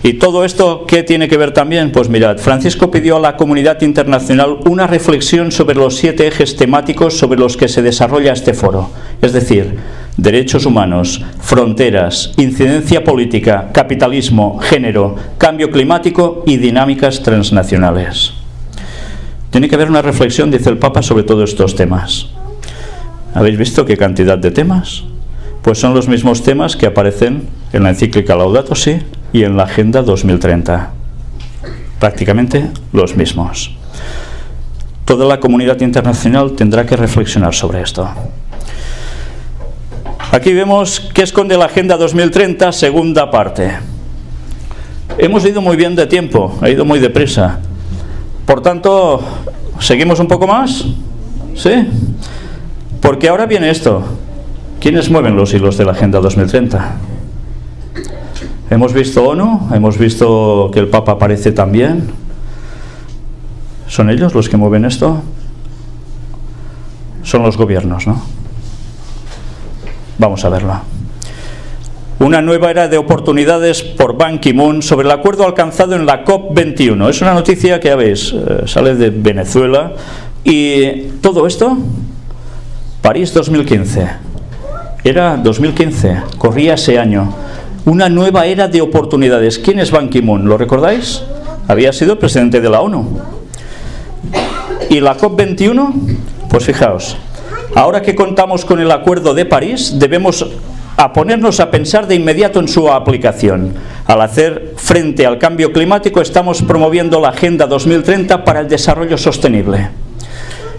¿Y todo esto qué tiene que ver también? Pues mirad, Francisco pidió a la comunidad internacional una reflexión sobre los 7 ejes temáticos sobre los que se desarrolla este foro, es decir, derechos humanos, fronteras, incidencia política, capitalismo, género, cambio climático y dinámicas transnacionales. Tiene que haber una reflexión, dice el Papa, sobre todos estos temas. ¿Habéis visto qué cantidad de temas? Pues son los mismos temas que aparecen en la encíclica Laudato Si y en la Agenda 2030. Prácticamente los mismos. Toda la comunidad internacional tendrá que reflexionar sobre esto. Aquí vemos qué esconde la Agenda 2030, segunda parte. Hemos ido muy bien de tiempo, ha ido muy deprisa. Por tanto, ¿seguimos un poco más? ¿Sí? Porque ahora viene esto. ¿Quiénes mueven los hilos de la Agenda 2030? Hemos visto ONU, hemos visto que el Papa aparece también. ¿Son ellos los que mueven esto? Son los gobiernos, ¿no? Vamos a verlo. Una nueva era de oportunidades por Ban Ki-moon sobre el acuerdo alcanzado en la COP21. Es una noticia que ya veis, sale de Venezuela. Y todo esto, París 2015. Era 2015, corría ese año. Una nueva era de oportunidades. ¿Quién es Ban Ki-moon? ¿Lo recordáis? Había sido presidente de la ONU. ¿Y la COP21? Pues fijaos, ahora que contamos con el Acuerdo de París, debemos ponernos a pensar de inmediato en su aplicación. Al hacer frente al cambio climático, estamos promoviendo la Agenda 2030 para el desarrollo sostenible.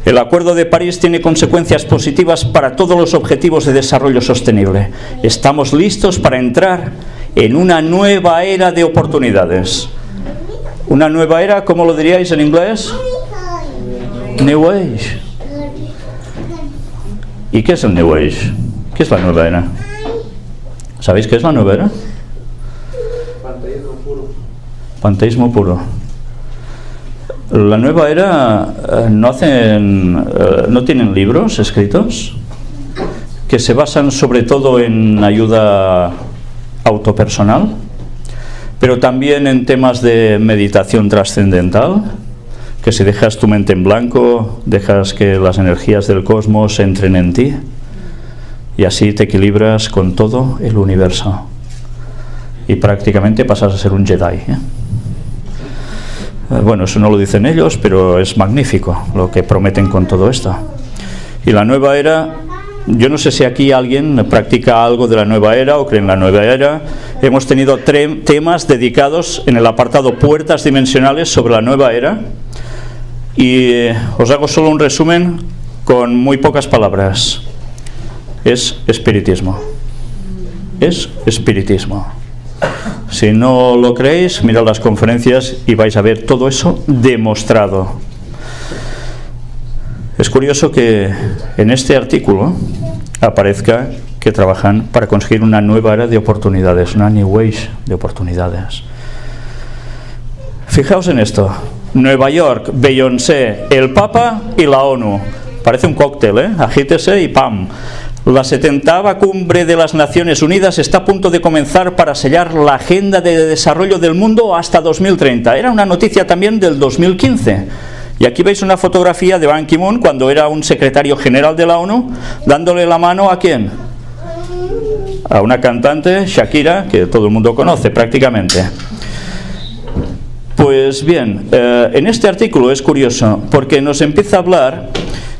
El Acuerdo de París tiene consecuencias positivas para todos los objetivos de desarrollo sostenible. Estamos listos para entrar en una nueva era de oportunidades. ¿Una nueva era? ¿Cómo lo diríais en inglés? New Age. ¿Y qué es el New Age? ¿Qué es la nueva era? ¿Sabéis qué es la nueva era? Panteísmo puro. Panteísmo puro. La nueva era no tienen libros escritos que se basan sobre todo en ayuda autopersonal, pero también en temas de meditación trascendental, que si dejas tu mente en blanco, dejas que las energías del cosmos entren en ti y así te equilibras con todo el universo y prácticamente pasas a ser un Jedi, ¿eh? Bueno, eso no lo dicen ellos, pero es magnífico lo que prometen con todo esto. Y la nueva era, yo no sé si aquí alguien practica algo de la nueva era o cree en la nueva era. Hemos tenido temas dedicados en el apartado Puertas Dimensionales sobre la nueva era. Y os hago solo un resumen con muy pocas palabras. Es espiritismo. Es espiritismo. Si no lo creéis, mirad las conferencias y vais a ver todo eso demostrado. Es curioso que en este artículo aparezca que trabajan para conseguir una nueva era de oportunidades, una New Age de oportunidades. Fijaos en esto: Nueva York, Beyoncé, el Papa y la ONU. Parece un cóctel, ¿eh? Agítese y ¡pam! La 70ª Cumbre de las Naciones Unidas está a punto de comenzar para sellar la Agenda de Desarrollo del Mundo hasta 2030. Era una noticia también del 2015. Y aquí veis una fotografía de Ban Ki-moon cuando era un secretario general de la ONU, dándole la mano ¿a quién? A una cantante, Shakira, que todo el mundo conoce prácticamente. Pues bien, en este artículo es curioso porque nos empieza a hablar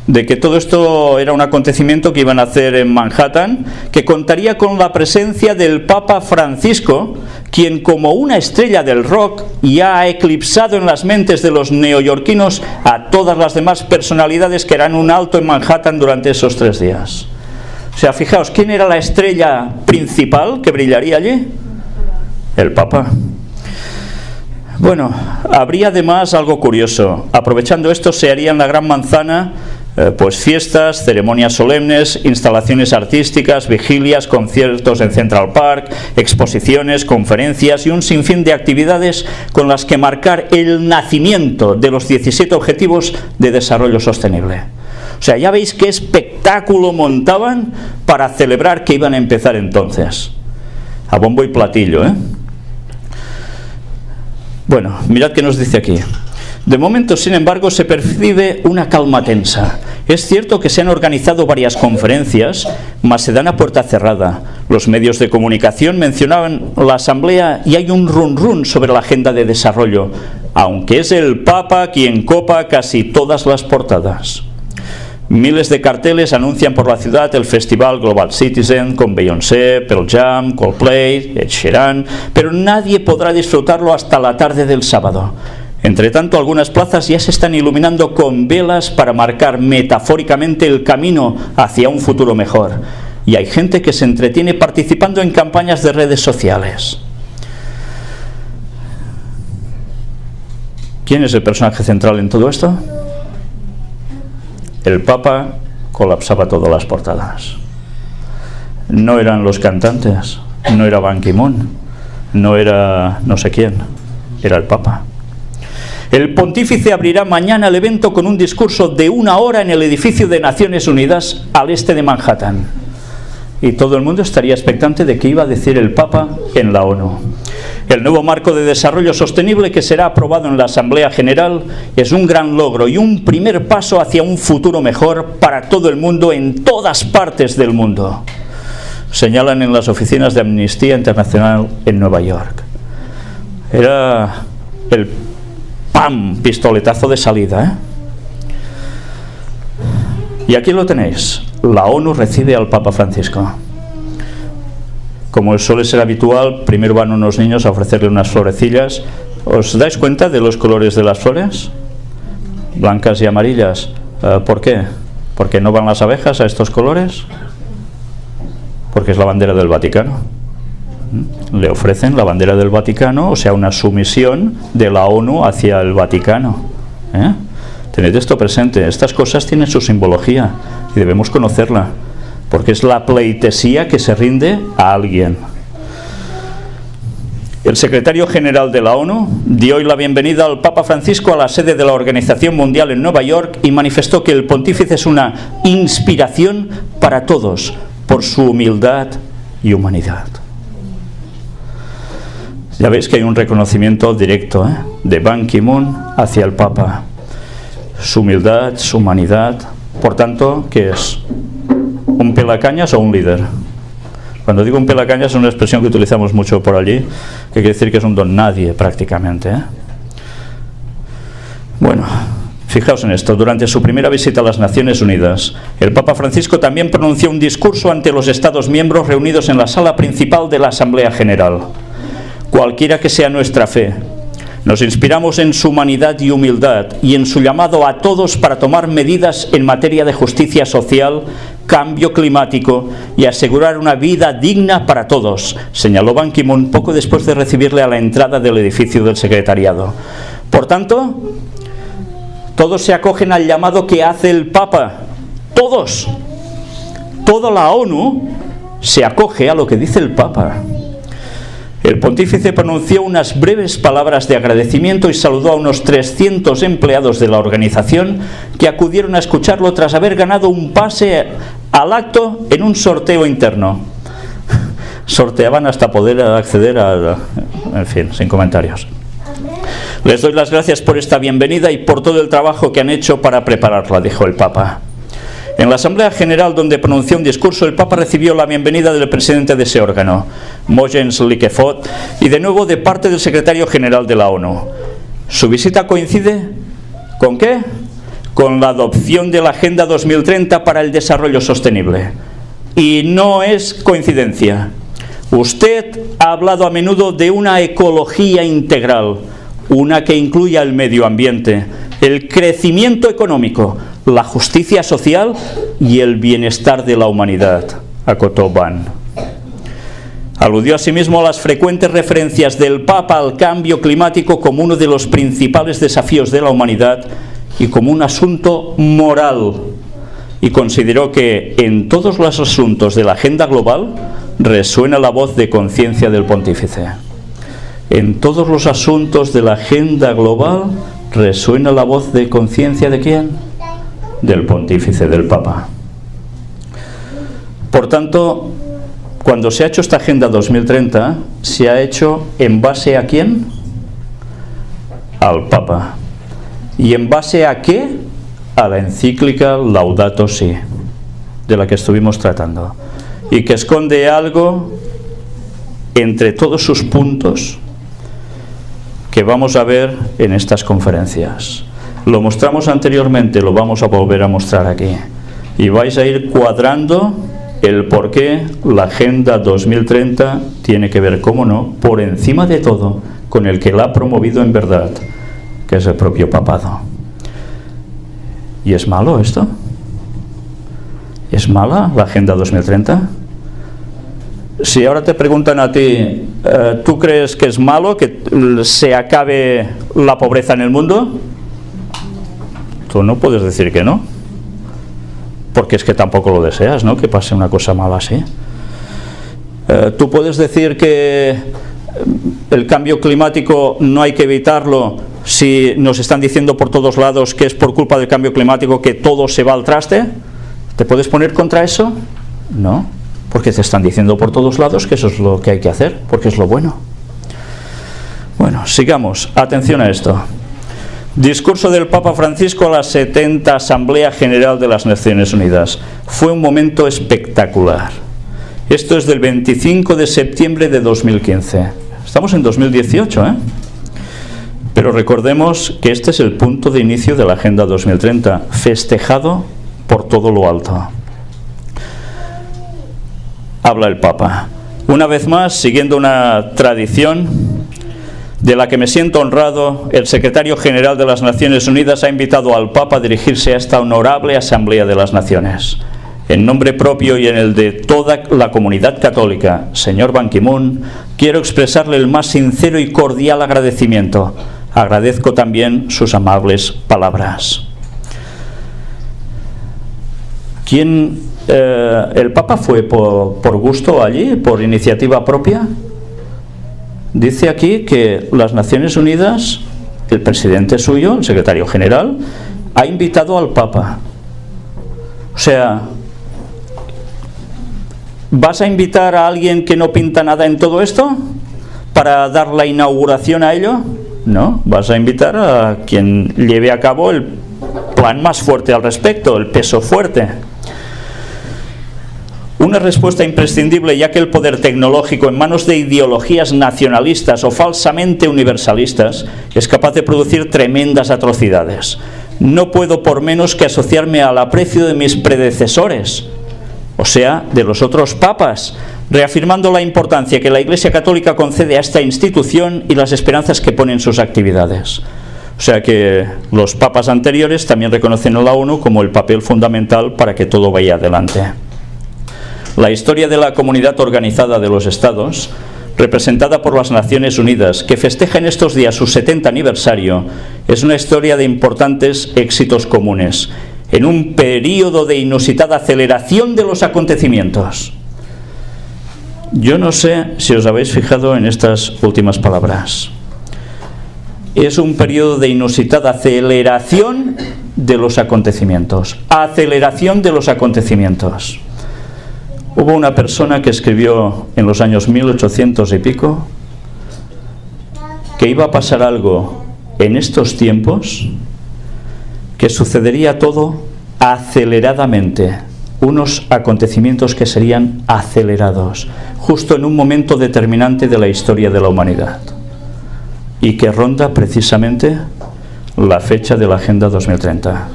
de que todo esto era un acontecimiento que iban a hacer en Manhattan, que contaría con la presencia del Papa Francisco, quien como una estrella del rock ya ha eclipsado en las mentes de los neoyorquinos a todas las demás personalidades que harán un alto en Manhattan durante esos 3 días. O sea, fijaos, ¿quién era la estrella principal que brillaría allí? El Papa. Bueno, habría además algo curioso. Aprovechando esto, se haría en la Gran Manzana pues fiestas, ceremonias solemnes, instalaciones artísticas, vigilias, conciertos en Central Park, exposiciones, conferencias y un sinfín de actividades con las que marcar el nacimiento de los 17 Objetivos de Desarrollo Sostenible. O sea, ya veis qué espectáculo montaban para celebrar que iban a empezar entonces. A bombo y platillo, ¿eh? Bueno, mirad qué nos dice aquí. De momento, sin embargo, se percibe una calma tensa. Es cierto que se han organizado varias conferencias, mas se dan a puerta cerrada. Los medios de comunicación mencionaban la asamblea y hay un run-run sobre la agenda de desarrollo, aunque es el Papa quien copa casi todas las portadas. Miles de carteles anuncian por la ciudad el festival Global Citizen con Beyoncé, Pearl Jam, Coldplay, Ed Sheeran, pero nadie podrá disfrutarlo hasta la tarde del sábado. Entre tanto, algunas plazas ya se están iluminando con velas para marcar metafóricamente el camino hacia un futuro mejor. Y hay gente que se entretiene participando en campañas de redes sociales. ¿Quién es el personaje central en todo esto? El Papa colapsaba todas las portadas. No eran los cantantes, no era Ban Ki-moon, no era no sé quién, era el Papa. El pontífice abrirá mañana el evento con un discurso de 1 hora en el edificio de Naciones Unidas al este de Manhattan. Y todo el mundo estaría expectante de qué iba a decir el Papa en la ONU. El nuevo marco de desarrollo sostenible que será aprobado en la Asamblea General es un gran logro y un primer paso hacia un futuro mejor para todo el mundo en todas partes del mundo, señalan en las oficinas de Amnistía Internacional en Nueva York. Era el pistoletazo de salida, ¿eh? Y aquí lo tenéis. La ONU recibe al Papa Francisco. Como suele ser habitual, primero van unos niños a ofrecerle unas florecillas. ¿Os dais cuenta de los colores de las flores? Blancas y amarillas. ¿Por qué? ¿Porque no van las abejas a estos colores? Porque es la bandera del Vaticano. Le ofrecen la bandera del Vaticano, o sea, una sumisión de la ONU hacia el Vaticano. Tened esto presente. Estas cosas tienen su simbología y debemos conocerla, porque es la pleitesía que se rinde a alguien. El secretario general de la ONU dio hoy la bienvenida al Papa Francisco a la sede de la Organización Mundial en Nueva York y manifestó que el pontífice es una inspiración para todos por su humildad y humanidad. Ya veis que hay un reconocimiento directo de Ban Ki-moon hacia el Papa. Su humildad, su humanidad. Por tanto, ¿qué es? ¿Un pelacañas o un líder? Cuando digo un pelacañas es una expresión que utilizamos mucho por allí, que quiere decir que es un don nadie prácticamente. Bueno, fijaos en esto. Durante su primera visita a las Naciones Unidas, el Papa Francisco también pronunció un discurso ante los Estados miembros reunidos en la sala principal de la Asamblea General. Cualquiera que sea nuestra fe, nos inspiramos en su humanidad y humildad y en su llamado a todos para tomar medidas en materia de justicia social, cambio climático y asegurar una vida digna para todos, señaló Ban Ki-moon poco después de recibirle a la entrada del edificio del secretariado. Por tanto, todos se acogen al llamado que hace el Papa. Todos. Toda la ONU se acoge a lo que dice el Papa. El pontífice pronunció unas breves palabras de agradecimiento y saludó a unos 300 empleados de la organización que acudieron a escucharlo tras haber ganado un pase al acto en un sorteo interno. Sorteaban hasta poder acceder a... En fin, sin comentarios. Les doy las gracias por esta bienvenida y por todo el trabajo que han hecho para prepararla, dijo el Papa. En la Asamblea General, donde pronunció un discurso, el Papa recibió la bienvenida del presidente de ese órgano, Mogens Lykketoft, y de nuevo de parte del secretario general de la ONU. Su visita coincide ¿con qué? Con la adopción de la Agenda 2030 para el Desarrollo Sostenible. Y no es coincidencia. Usted ha hablado a menudo de una ecología integral, una que incluya el medio ambiente, el crecimiento económico, la justicia social y el bienestar de la humanidad, acotó Ban. Aludió asimismo a las frecuentes referencias del Papa al cambio climático como uno de los principales desafíos de la humanidad y como un asunto moral, y consideró que en todos los asuntos de la agenda global resuena la voz de conciencia del pontífice. En todos los asuntos de la agenda global resuena la voz de conciencia ¿de quién? del pontífice, del Papa. Por tanto, cuando se ha hecho esta Agenda 2030, se ha hecho ¿en base a quién? Al Papa. ¿Y en base a qué? A la encíclica Laudato Si, de la que estuvimos tratando, y que esconde algo entre todos sus puntos que vamos a ver en estas conferencias. Lo mostramos anteriormente, lo vamos a volver a mostrar aquí, y vais a ir cuadrando el por qué la Agenda 2030 tiene que ver, cómo no, por encima de todo, con el que la ha promovido en verdad, que es el propio papado. ¿Y es malo esto? ¿Es mala la Agenda 2030? Si ahora te preguntan a ti, ¿tú crees que es malo que se acabe la pobreza en el mundo? Tú no puedes decir que no, porque es que tampoco lo deseas, ¿no?, que pase una cosa mala así. Tú puedes decir que el cambio climático no hay que evitarlo si nos están diciendo por todos lados que es por culpa del cambio climático que todo se va al traste. ¿Te puedes poner contra eso? No, porque te están diciendo por todos lados que eso es lo que hay que hacer, porque es lo bueno. Bueno, sigamos. Atención a esto. Discurso del Papa Francisco a la 70 Asamblea General de las Naciones Unidas. Fue un momento espectacular. Esto es del 25 de septiembre de 2015. Estamos en 2018, ¿eh? Pero recordemos que este es el punto de inicio de la Agenda 2030, festejado por todo lo alto. Habla el Papa. Una vez más, siguiendo una tradición de la que me siento honrado, el secretario general de las Naciones Unidas ha invitado al Papa a dirigirse a esta honorable Asamblea de las Naciones. En nombre propio y en el de toda la comunidad católica, señor Ban Ki-moon, quiero expresarle el más sincero y cordial agradecimiento. Agradezco también sus amables palabras. ¿El Papa fue por gusto allí, por iniciativa propia? Dice aquí que las Naciones Unidas, el presidente suyo, el secretario general, ha invitado al Papa. O sea, ¿vas a invitar a alguien que no pinta nada en todo esto para dar la inauguración a ello? No, vas a invitar a quien lleve a cabo el plan más fuerte al respecto, el peso fuerte. Una respuesta imprescindible, ya que el poder tecnológico en manos de ideologías nacionalistas o falsamente universalistas es capaz de producir tremendas atrocidades. No puedo por menos que asociarme al aprecio de mis predecesores, o sea, de los otros papas, reafirmando la importancia que la Iglesia Católica concede a esta institución y las esperanzas que pone en sus actividades. O sea que los papas anteriores también reconocen a la ONU como el papel fundamental para que todo vaya adelante. La historia de la comunidad organizada de los Estados, representada por las Naciones Unidas, que festeja en estos días su 70 aniversario, es una historia de importantes éxitos comunes, en un período de inusitada aceleración de los acontecimientos. Yo no sé si os habéis fijado en estas últimas palabras. Es un periodo de inusitada aceleración de los acontecimientos. Aceleración de los acontecimientos. Hubo una persona que escribió en los años 1800 y pico que iba a pasar algo en estos tiempos que sucedería todo aceleradamente, unos acontecimientos que serían acelerados, justo en un momento determinante de la historia de la humanidad, y que ronda precisamente la fecha de la Agenda 2030.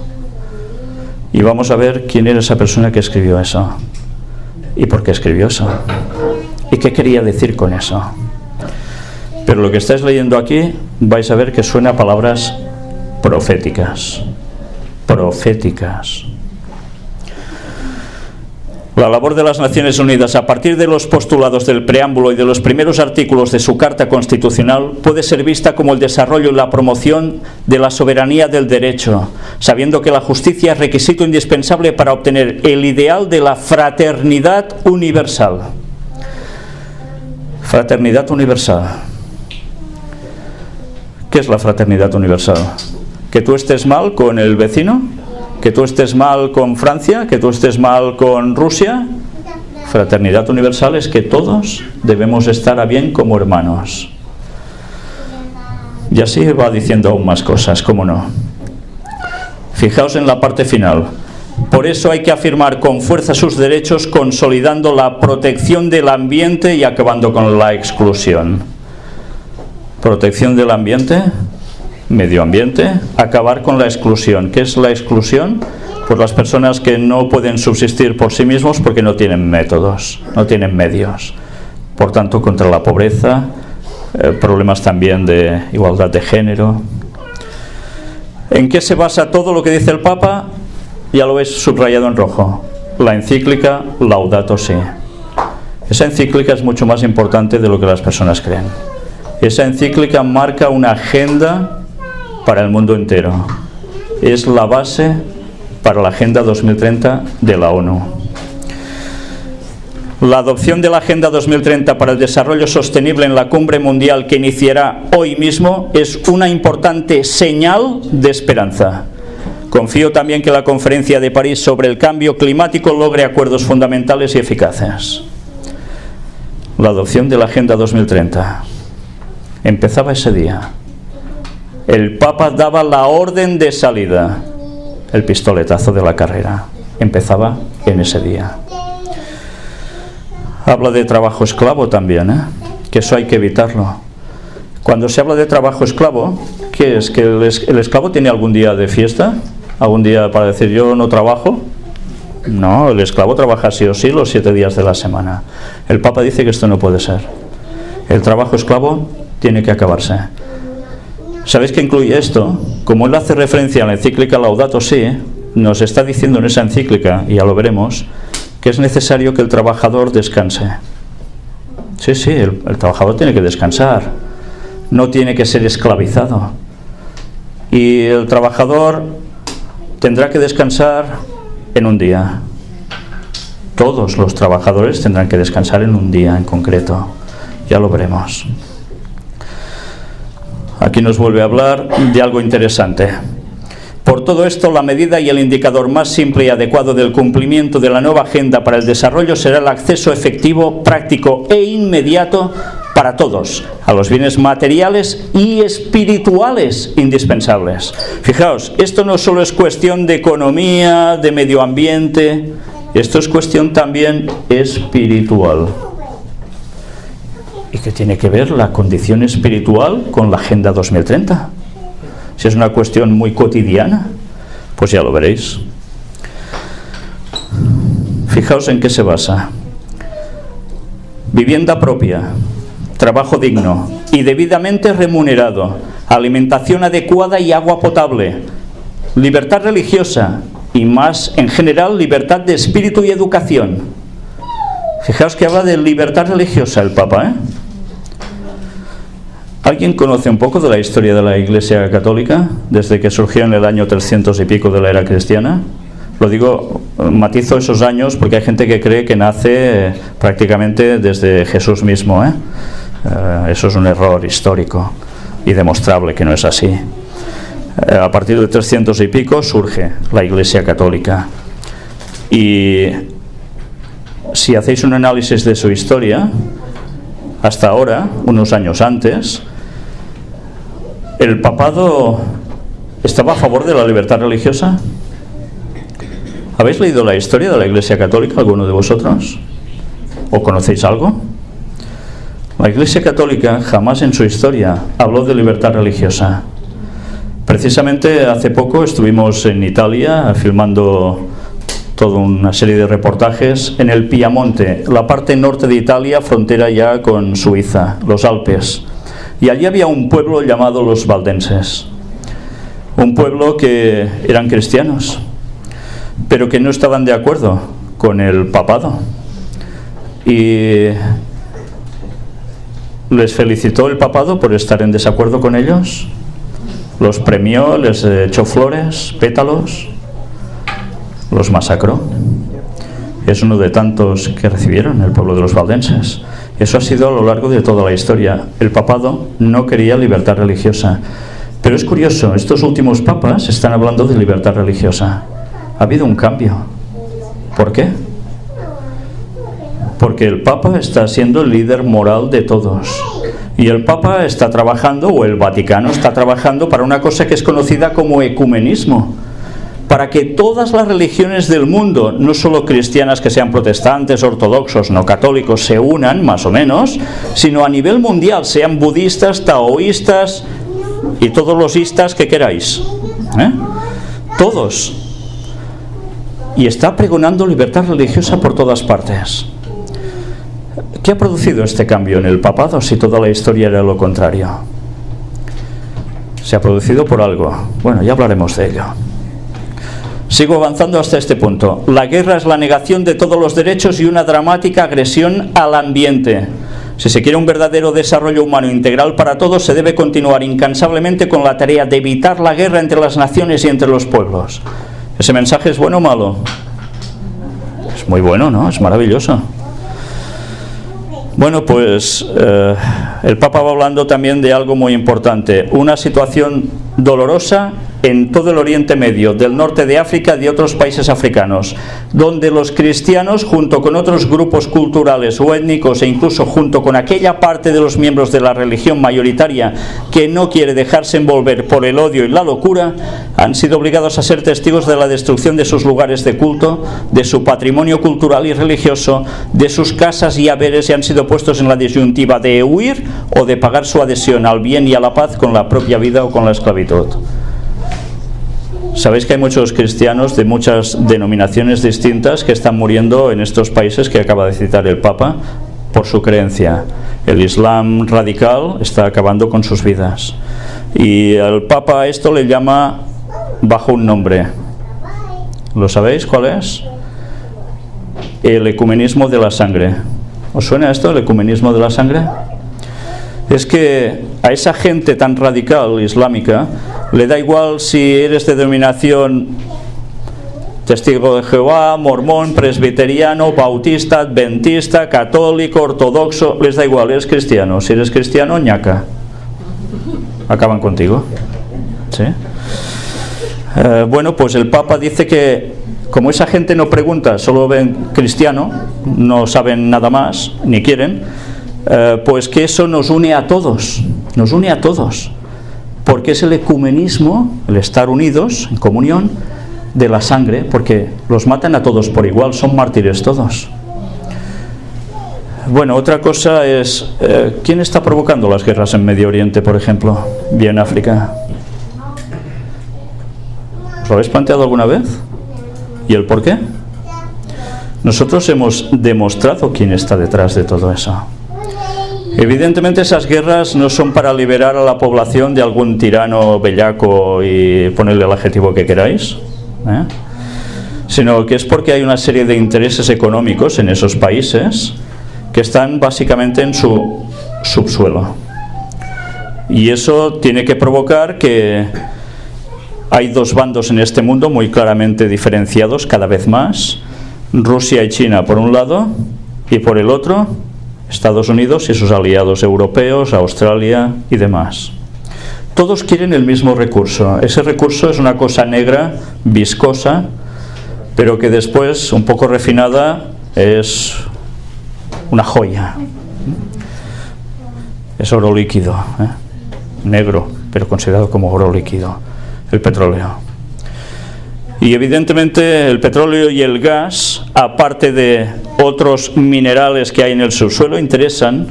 Y vamos a ver quién era esa persona que escribió eso. ¿Y por qué escribió eso? ¿Y qué quería decir con eso? Pero lo que estáis leyendo aquí vais a ver que suena a palabras proféticas. Proféticas. La labor de las Naciones Unidas, a partir de los postulados del preámbulo y de los primeros artículos de su Carta Constitucional, puede ser vista como el desarrollo y la promoción de la soberanía del derecho, sabiendo que la justicia es requisito indispensable para obtener el ideal de la fraternidad universal. Fraternidad universal. ¿Qué es la fraternidad universal? ¿Que tú estés mal con el vecino Que tú estés mal con Francia, que tú estés mal con Rusia. Fraternidad universal es que todos debemos estar a bien como hermanos. Y así va diciendo aún más cosas, ¿cómo no? Fijaos en la parte final. Por eso hay que afirmar con fuerza sus derechos, consolidando la protección del ambiente y acabando con la exclusión. Protección del ambiente, medio ambiente, acabar con la exclusión. ¿Qué es la exclusión? Pues las personas que no pueden subsistir por sí mismos porque no tienen métodos, no tienen medios. Por tanto, contra la pobreza, problemas también de igualdad de género. ¿En qué se basa todo lo que dice el Papa? Ya lo veis subrayado en rojo. La encíclica Laudato Si. Esa encíclica es mucho más importante de lo que las personas creen. Esa encíclica marca una agenda para el mundo entero. Es la base para la Agenda 2030 de la ONU. La adopción de la Agenda 2030 para el Desarrollo Sostenible en la Cumbre Mundial que iniciará hoy mismo es una importante señal de esperanza. Confío también que la Conferencia de París sobre el Cambio Climático logre acuerdos fundamentales y eficaces. La adopción de la Agenda 2030 empezaba ese día. El Papa daba la orden de salida. El pistoletazo de la carrera empezaba en ese día. Habla de trabajo esclavo también, que eso hay que evitarlo. Cuando se habla de trabajo esclavo, ¿qué es? ¿Que el esclavo tiene algún día de fiesta? ¿Algún día para decir yo no trabajo? No, el esclavo trabaja sí o sí los 7 días de la semana. El Papa dice que esto no puede ser. El trabajo esclavo tiene que acabarse. ¿Sabéis qué incluye esto? Como él hace referencia a la encíclica Laudato Si, nos está diciendo en esa encíclica, y ya lo veremos, que es necesario que el trabajador descanse. Sí, el trabajador tiene que descansar, no tiene que ser esclavizado. Y el trabajador tendrá que descansar en un día. Todos los trabajadores tendrán que descansar en un día en concreto. Ya lo veremos. Aquí nos vuelve a hablar de algo interesante. Por todo esto, la medida y el indicador más simple y adecuado del cumplimiento de la nueva Agenda para el Desarrollo será el acceso efectivo, práctico e inmediato para todos a los bienes materiales y espirituales indispensables. Fijaos, esto no solo es cuestión de economía, de medio ambiente, esto es cuestión también espiritual. ¿Y qué tiene que ver la condición espiritual con la Agenda 2030? Si es una cuestión muy cotidiana, pues ya lo veréis. Fijaos en qué se basa. Vivienda propia, trabajo digno y debidamente remunerado, alimentación adecuada y agua potable, libertad religiosa y más en general libertad de espíritu y educación. Fijaos que habla de libertad religiosa el Papa, ¿Alguien conoce un poco de la historia de la Iglesia Católica desde que surgió en el año 300 y pico de la era cristiana? Lo digo, matizo esos años porque hay gente que cree que nace prácticamente desde Jesús mismo, Eso es un error histórico y demostrable que no es así. A partir de 300 y pico surge la Iglesia Católica. Y si hacéis un análisis de su historia, hasta ahora, unos años antes, ¿el papado estaba a favor de la libertad religiosa? ¿Habéis leído la historia de la Iglesia Católica, alguno de vosotros? ¿O conocéis algo? La Iglesia Católica jamás en su historia habló de libertad religiosa. Precisamente hace poco estuvimos en Italia filmando toda una serie de reportajes en el Piamonte, la parte norte de Italia, frontera ya con Suiza, los Alpes. Y allí había un pueblo llamado los valdenses, un pueblo que eran cristianos, pero que no estaban de acuerdo con el papado. Y les felicitó el papado por estar en desacuerdo con ellos, los premió, les echó flores, pétalos, los masacró. Es uno de tantos que recibieron el pueblo de los valdenses. Eso ha sido a lo largo de toda la historia. El papado no quería libertad religiosa. Pero es curioso, estos últimos papas están hablando de libertad religiosa. Ha habido un cambio. ¿Por qué? Porque el Papa está siendo el líder moral de todos. Y el Papa está trabajando, o el Vaticano está trabajando, para una cosa que es conocida como ecumenismo. Para que todas las religiones del mundo, no solo cristianas que sean protestantes, ortodoxos, no católicos, se unan, más o menos, sino a nivel mundial, sean budistas, taoístas y todos los istas que queráis. Todos. Y está pregonando libertad religiosa por todas partes. ¿Qué ha producido este cambio en el papado si toda la historia era lo contrario? Se ha producido por algo. Bueno, ya hablaremos de ello. Sigo avanzando hasta este punto. La guerra es la negación de todos los derechos y una dramática agresión al ambiente. Si se quiere un verdadero desarrollo humano integral para todos, se debe continuar incansablemente con la tarea de evitar la guerra entre las naciones y entre los pueblos. ¿Ese mensaje es bueno o malo? Es muy bueno, ¿no? Es maravilloso. Bueno, pues el Papa va hablando también de algo muy importante, una situación dolorosa en todo el Oriente Medio, del norte de África y de otros países africanos, donde los cristianos, junto con otros grupos culturales o étnicos e incluso junto con aquella parte de los miembros de la religión mayoritaria que no quiere dejarse envolver por el odio y la locura, han sido obligados a ser testigos de la destrucción de sus lugares de culto, de su patrimonio cultural y religioso, de sus casas y haberes, y han sido puestos en la disyuntiva de huir o de pagar su adhesión al bien y a la paz con la propia vida o con la esclavitud. Sabéis que hay muchos cristianos de muchas denominaciones distintas que están muriendo en estos países que acaba de citar el Papa por su creencia. El Islam radical está acabando con sus vidas. Y el Papa a esto le llama bajo un nombre. ¿Lo sabéis cuál es? El ecumenismo de la sangre. ¿Os suena esto, el ecumenismo de la sangre? Es que a esa gente tan radical islámica le da igual si eres de denominación testigo de Jehová, mormón, presbiteriano, bautista, adventista, católico, ortodoxo, les da igual, eres cristiano. Si eres cristiano, ñaca. Acaban contigo. ¿Sí? Bueno, pues el Papa dice que como esa gente no pregunta, solo ven cristiano, no saben nada más, ni quieren, pues que eso nos une a todos, porque es el ecumenismo, el estar unidos en comunión de la sangre, porque los matan a todos por igual, son mártires todos. Bueno, otra cosa es, ¿quién está provocando las guerras en Medio Oriente, por ejemplo, y en África? ¿Os lo habéis planteado alguna vez? ¿Y el por qué? Nosotros hemos demostrado quién está detrás de todo eso. Evidentemente esas guerras no son para liberar a la población de algún tirano bellaco y ponerle el adjetivo que queráis, sino que es porque hay una serie de intereses económicos en esos países que están básicamente en su subsuelo. Y eso tiene que provocar que hay dos bandos en este mundo muy claramente diferenciados cada vez más: Rusia y China por un lado, y por el otro Estados Unidos y sus aliados europeos, Australia y demás. Todos quieren el mismo recurso. Ese recurso es una cosa negra, viscosa, pero que después, un poco refinada, es una joya. Es oro líquido, negro, pero considerado como oro líquido, el petróleo. Y evidentemente el petróleo y el gas, aparte de otros minerales que hay en el subsuelo, interesan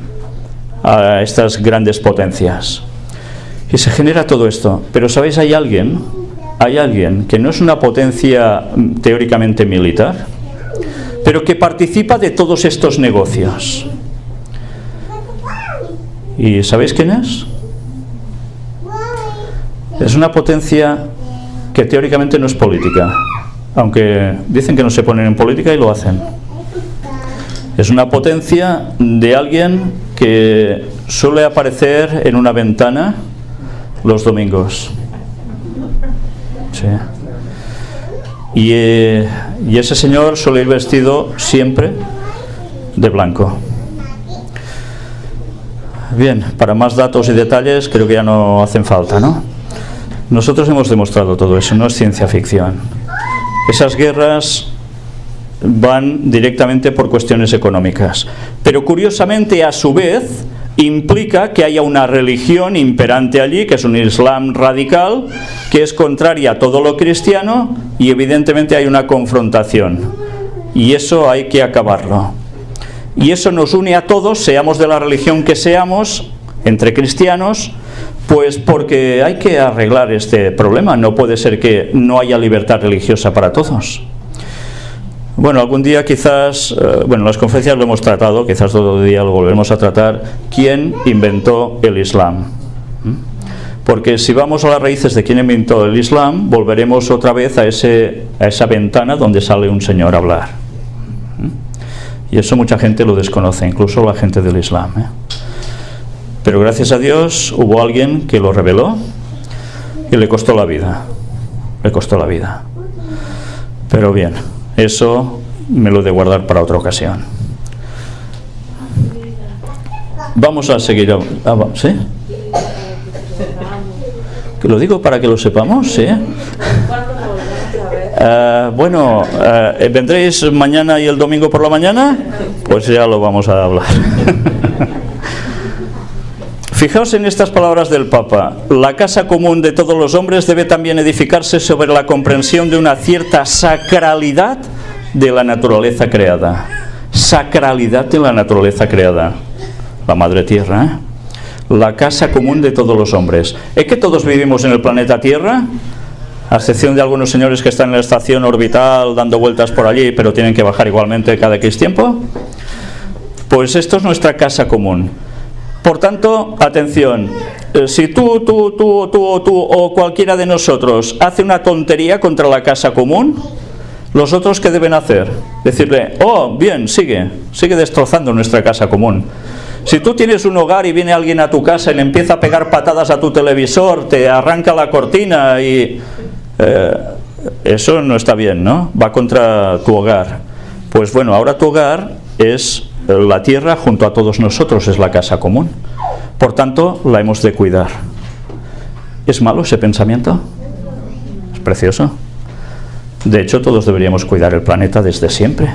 a estas grandes potencias. Y se genera todo esto. Pero ¿sabéis? Hay alguien que no es una potencia teóricamente militar, pero que participa de todos estos negocios. ¿Y sabéis quién es? Es una potencia que teóricamente no es política, aunque dicen que no se ponen en política y lo hacen. Es una potencia de alguien que suele aparecer en una ventana los domingos. Sí. Y ese señor suele ir vestido siempre de blanco. Bien, para más datos y detalles creo que ya no hacen falta, ¿no? Nosotros hemos demostrado todo eso, no es ciencia ficción. Esas guerras van directamente por cuestiones económicas. Pero curiosamente, a su vez, implica que haya una religión imperante allí, que es un Islam radical, que es contraria a todo lo cristiano, y evidentemente hay una confrontación. Y eso hay que acabarlo. Y eso nos une a todos, seamos de la religión que seamos, entre cristianos, pues porque hay que arreglar este problema. No puede ser que no haya libertad religiosa para todos. Bueno, algún día quizás, en las conferencias lo hemos tratado, quizás otro día lo volveremos a tratar, ¿quién inventó el Islam? Porque si vamos a las raíces de quién inventó el Islam, volveremos otra vez a esa ventana donde sale un señor a hablar. Y eso mucha gente lo desconoce, incluso la gente del Islam. Pero gracias a Dios hubo alguien que lo reveló y le costó la vida. Le costó la vida. Pero bien, eso me lo he de guardar para otra ocasión. Vamos a seguir. ¿Sí? ¿Lo digo para que lo sepamos? ¿Sí? ¿Vendréis mañana y el domingo por la mañana? Pues ya lo vamos a hablar. Fijaos en estas palabras del Papa. La casa común de todos los hombres debe también edificarse sobre la comprensión de una cierta sacralidad de la naturaleza creada. Sacralidad de la naturaleza creada. La Madre Tierra, ¿eh? La casa común de todos los hombres. ¿Es que todos vivimos en el planeta Tierra? A excepción de algunos señores que están en la estación orbital dando vueltas por allí, pero tienen que bajar igualmente cada X tiempo. Pues esto es nuestra casa común. Por tanto, atención, si tú o cualquiera de nosotros hace una tontería contra la casa común, ¿los otros qué deben hacer? Decirle, oh, bien, sigue destrozando nuestra casa común. Si tú tienes un hogar y viene alguien a tu casa y le empieza a pegar patadas a tu televisor, te arranca la cortina y... eso no está bien, ¿no? Va contra tu hogar. Pues bueno, ahora tu hogar es... la tierra junto a todos nosotros es la casa común. Por tanto, la hemos de cuidar. ¿Es malo ese pensamiento? Es precioso. De hecho, todos deberíamos cuidar el planeta desde siempre.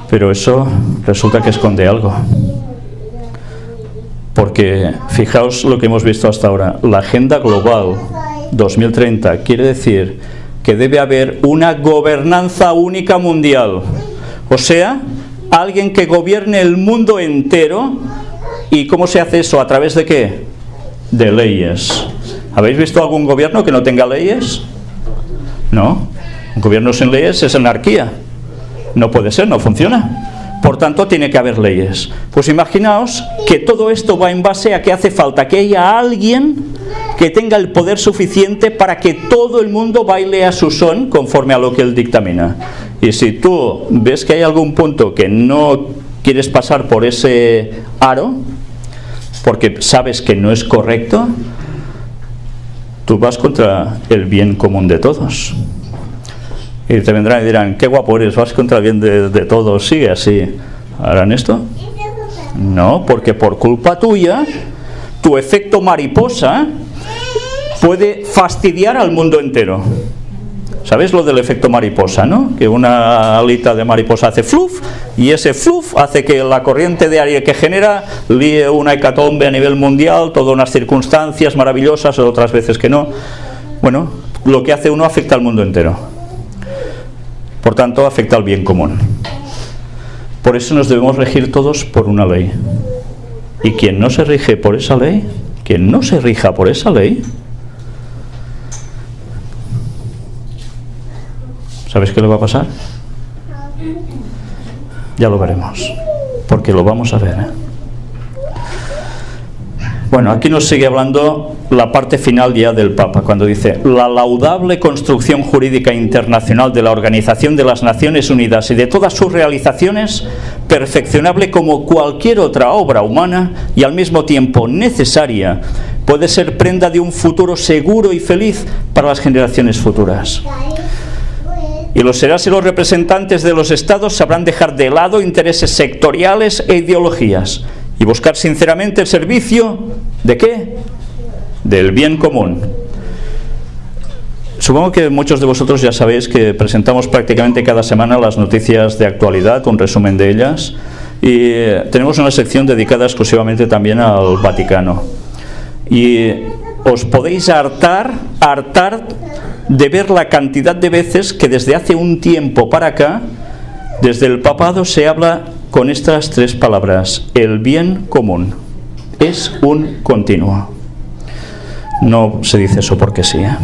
Pero eso resulta que esconde algo. Porque fijaos lo que hemos visto hasta ahora. La Agenda Global 2030 quiere decir que debe haber una gobernanza única mundial. O sea, alguien que gobierne el mundo entero. ¿Y cómo se hace eso? ¿A través de qué? De leyes. ¿Habéis visto algún gobierno que no tenga leyes? No. Un gobierno sin leyes es anarquía. No puede ser, no funciona. Por tanto, tiene que haber leyes. Pues imaginaos que todo esto va en base a que hace falta que haya alguien que tenga el poder suficiente para que todo el mundo baile a su son conforme a lo que él dictamina. Y si tú ves que hay algún punto que no quieres pasar por ese aro, porque sabes que no es correcto, tú vas contra el bien común de todos. Y te vendrán y dirán, qué guapo eres, vas contra el bien de todos, sigue así. ¿Harán esto? No, porque por culpa tuya, tu efecto mariposa puede fastidiar al mundo entero. ¿Sabéis lo del efecto mariposa, no? Que una alita de mariposa hace fluff, y ese fluff hace que la corriente de aire que genera líe una hecatombe a nivel mundial, todas unas circunstancias maravillosas, otras veces que no. Bueno, lo que hace uno afecta al mundo entero. Por tanto, afecta al bien común. Por eso nos debemos regir todos por una ley. Y quien no se rige por esa ley, quien no se rija por esa ley, ¿sabes qué le va a pasar? Ya lo veremos, porque lo vamos a ver, ¿eh? Bueno, aquí nos sigue hablando la parte final ya del Papa, cuando dice: la laudable construcción jurídica internacional de la Organización de las Naciones Unidas y de todas sus realizaciones, perfeccionable como cualquier otra obra humana y al mismo tiempo necesaria, puede ser prenda de un futuro seguro y feliz para las generaciones futuras. Y los serás y los representantes de los estados sabrán dejar de lado intereses sectoriales e ideologías y buscar sinceramente el servicio ¿de qué? Del bien común. Supongo que muchos de vosotros ya sabéis que presentamos prácticamente cada semana las noticias de actualidad, un resumen de ellas, y tenemos una sección dedicada exclusivamente también al Vaticano. Y os podéis hartar de ver la cantidad de veces que desde hace un tiempo para acá, desde el papado se habla con estas tres palabras: el bien común. Es un continuo. No se dice eso porque sí, ¿eh?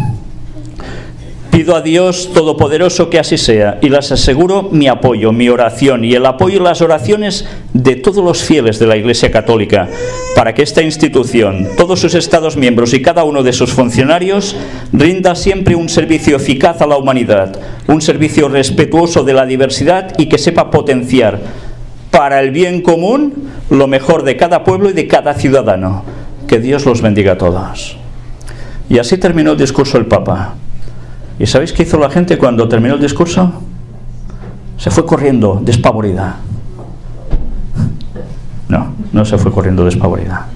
Pido a Dios Todopoderoso que así sea, y les aseguro mi apoyo, mi oración y el apoyo y las oraciones de todos los fieles de la Iglesia Católica para que esta institución, todos sus Estados miembros y cada uno de sus funcionarios rinda siempre un servicio eficaz a la humanidad, un servicio respetuoso de la diversidad y que sepa potenciar para el bien común lo mejor de cada pueblo y de cada ciudadano. Que Dios los bendiga a todos. Y así terminó el discurso el Papa. ¿Y sabéis qué hizo la gente cuando terminó el discurso? Se fue corriendo, despavorida. No se fue corriendo despavorida.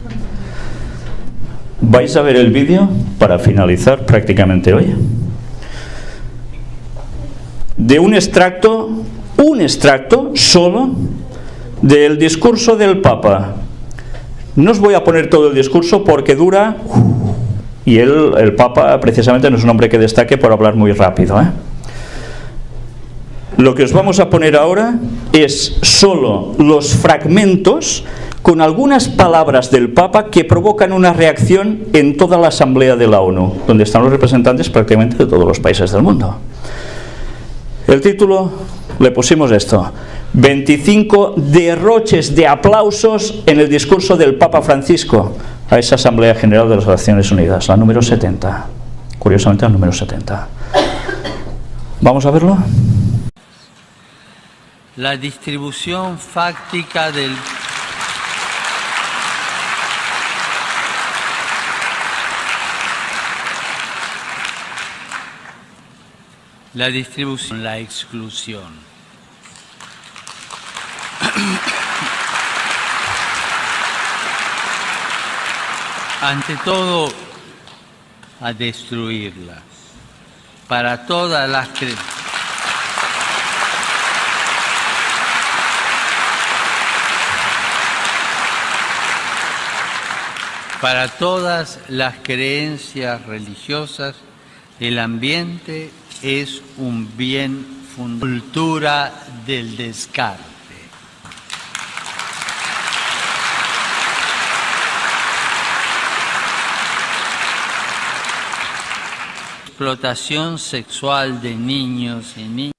Vais a ver el vídeo para finalizar prácticamente hoy. De un extracto solo del discurso del Papa. No os voy a poner todo el discurso porque dura... Y el Papa precisamente no es un hombre que destaque por hablar muy rápido, ¿eh? Lo que os vamos a poner ahora es solo los fragmentos con algunas palabras del Papa que provocan una reacción en toda la Asamblea de la ONU, donde están los representantes prácticamente de todos los países del mundo. El título le pusimos esto: 25 derroches de aplausos en el discurso del Papa Francisco a esa Asamblea General de las Naciones Unidas, la número 70. Curiosamente, la número 70. ¿Vamos a verlo? La distribución fáctica del... La distribución, la exclusión. Ante todo, a destruirla. Para todas las creencias religiosas, el ambiente es un bien fundamental. Cultura del descarte. Explotación sexual de niños y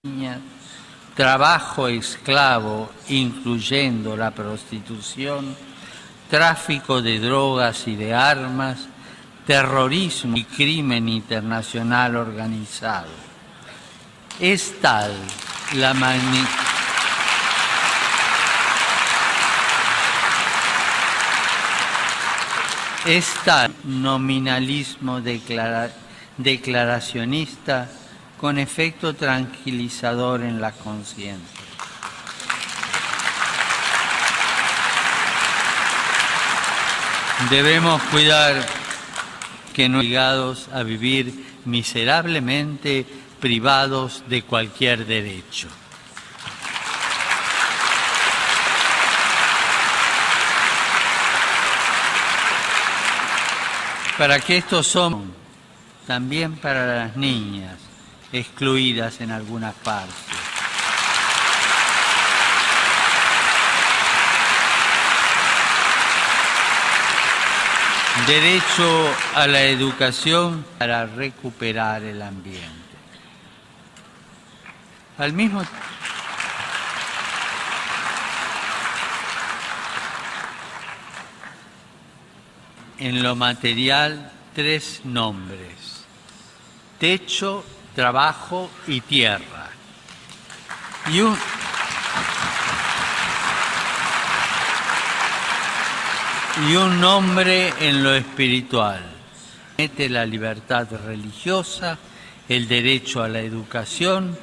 niñas, trabajo esclavo, incluyendo la prostitución, tráfico de drogas y de armas, terrorismo y crimen internacional organizado. Es tal la magnitud. Es tal nominalismo declaracionista con efecto tranquilizador en la conciencia. Debemos cuidar que no obligados a vivir miserablemente privados de cualquier derecho. Para que estos somos también para las niñas excluidas en algunas partes. Derecho a la educación para recuperar el ambiente. Al mismo tiempo, en lo material, 3 nombres: techo, trabajo y tierra. Y un nombre en lo espiritual. Mete la libertad religiosa, el derecho a la educación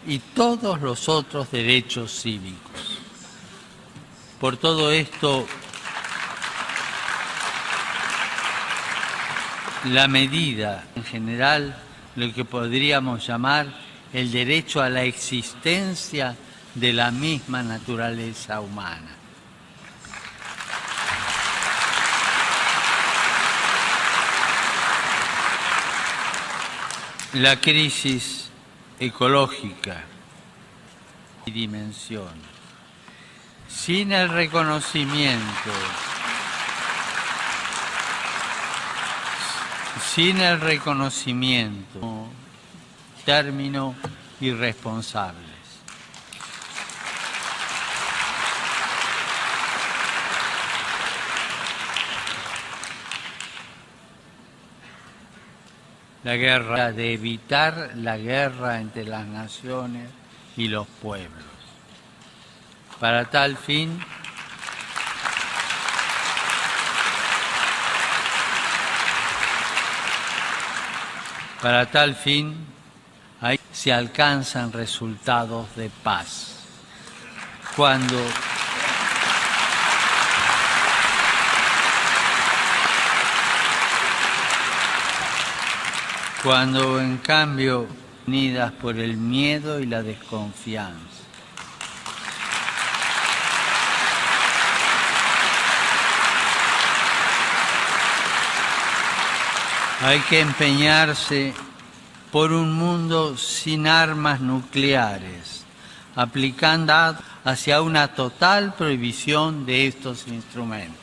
y todos los otros derechos cívicos. Por todo esto, la medida, en general, lo que podríamos llamar el derecho a la existencia de la misma naturaleza humana. La crisis ecológica y dimensión, sin el reconocimiento término irresponsables. La guerra, de evitar la guerra entre las naciones y los pueblos. Para tal fin, ahí se alcanzan resultados de paz. Cuando en cambio unidas por el miedo y la desconfianza. Hay que empeñarse por un mundo sin armas nucleares, aplicando hacia una total prohibición de estos instrumentos.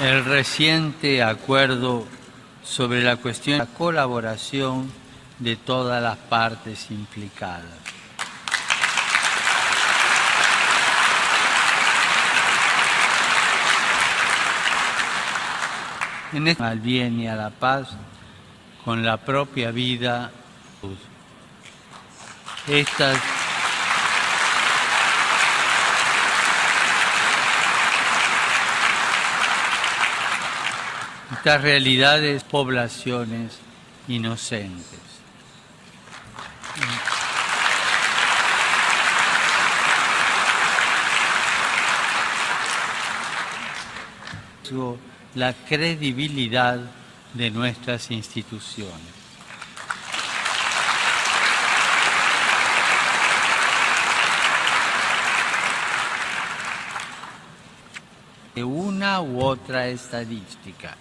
El reciente acuerdo sobre la cuestión de la colaboración de todas las partes implicadas. Al bien y a la paz con la propia vida. Estas realidades, poblaciones inocentes. La credibilidad de nuestras instituciones. De una u otra estadística.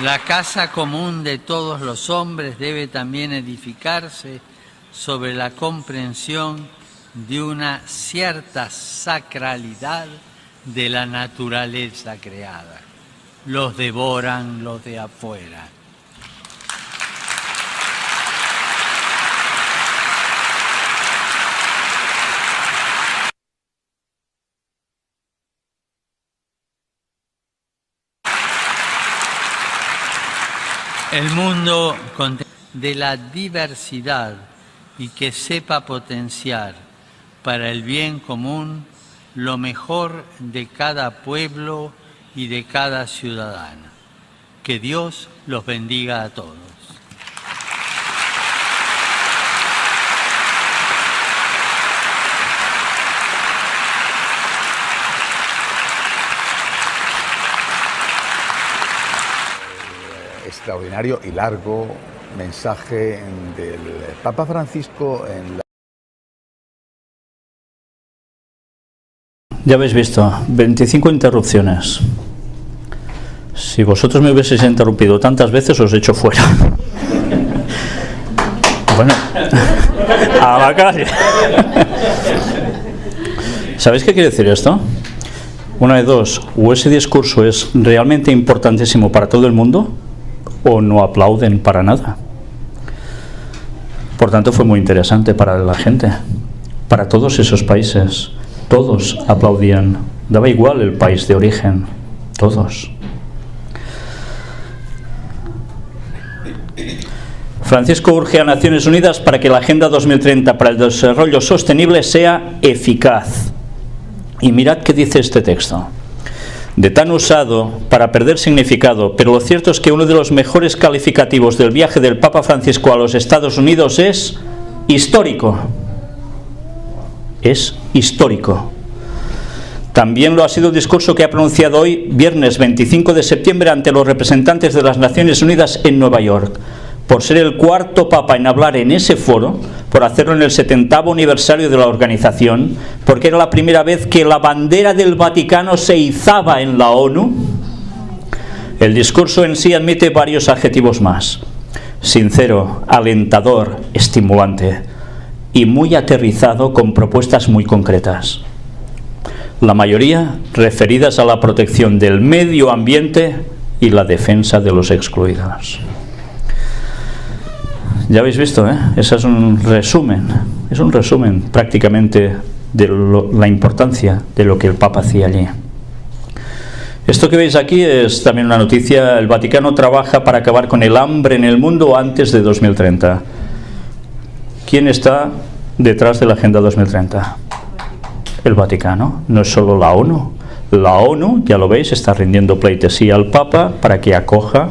La casa común de todos los hombres debe también edificarse sobre la comprensión de una cierta sacralidad de la naturaleza creada. Los devoran los de afuera. El mundo de la diversidad y que sepa potenciar para el bien común lo mejor de cada pueblo y de cada ciudadano. Que Dios los bendiga a todos. Extraordinario y largo mensaje del Papa Francisco en la... Ya habéis visto, 25 interrupciones. Si vosotros me hubieseis interrumpido tantas veces, os echo fuera. Bueno, a la calle. ¿Sabéis qué quiere decir esto? Una de dos, o ese discurso es realmente importantísimo para todo el mundo, o no aplauden para nada. Por tanto, fue muy interesante para la gente, para todos esos países. Todos aplaudían, daba igual el país de origen, todos. Francisco urge a Naciones Unidas para que la Agenda 2030 para el Desarrollo Sostenible sea eficaz. Y mirad qué dice este texto. de tan usado para perder significado, pero lo cierto es que uno de los mejores calificativos del viaje del Papa Francisco a los Estados Unidos es histórico. Es histórico. También lo ha sido el discurso que ha pronunciado hoy, viernes 25 de septiembre, ante los representantes de las Naciones Unidas en Nueva York. Por ser el cuarto Papa en hablar en ese foro, por hacerlo en el 70º aniversario de la organización, porque era la primera vez que la bandera del Vaticano se izaba en la ONU, el discurso en sí admite varios adjetivos más: sincero, alentador, estimulante y muy aterrizado, con propuestas muy concretas. La mayoría referidas a la protección del medio ambiente y la defensa de los excluidos. Ya habéis visto, ese es un resumen prácticamente de la importancia de lo que el Papa hacía allí. Esto que veis aquí es también una noticia. El Vaticano trabaja para acabar con el hambre en el mundo antes de 2030. ¿Quién está detrás de la Agenda 2030? El Vaticano, no es solo la ONU. La ONU, ya lo veis, está rindiendo pleitesía al Papa para que acoja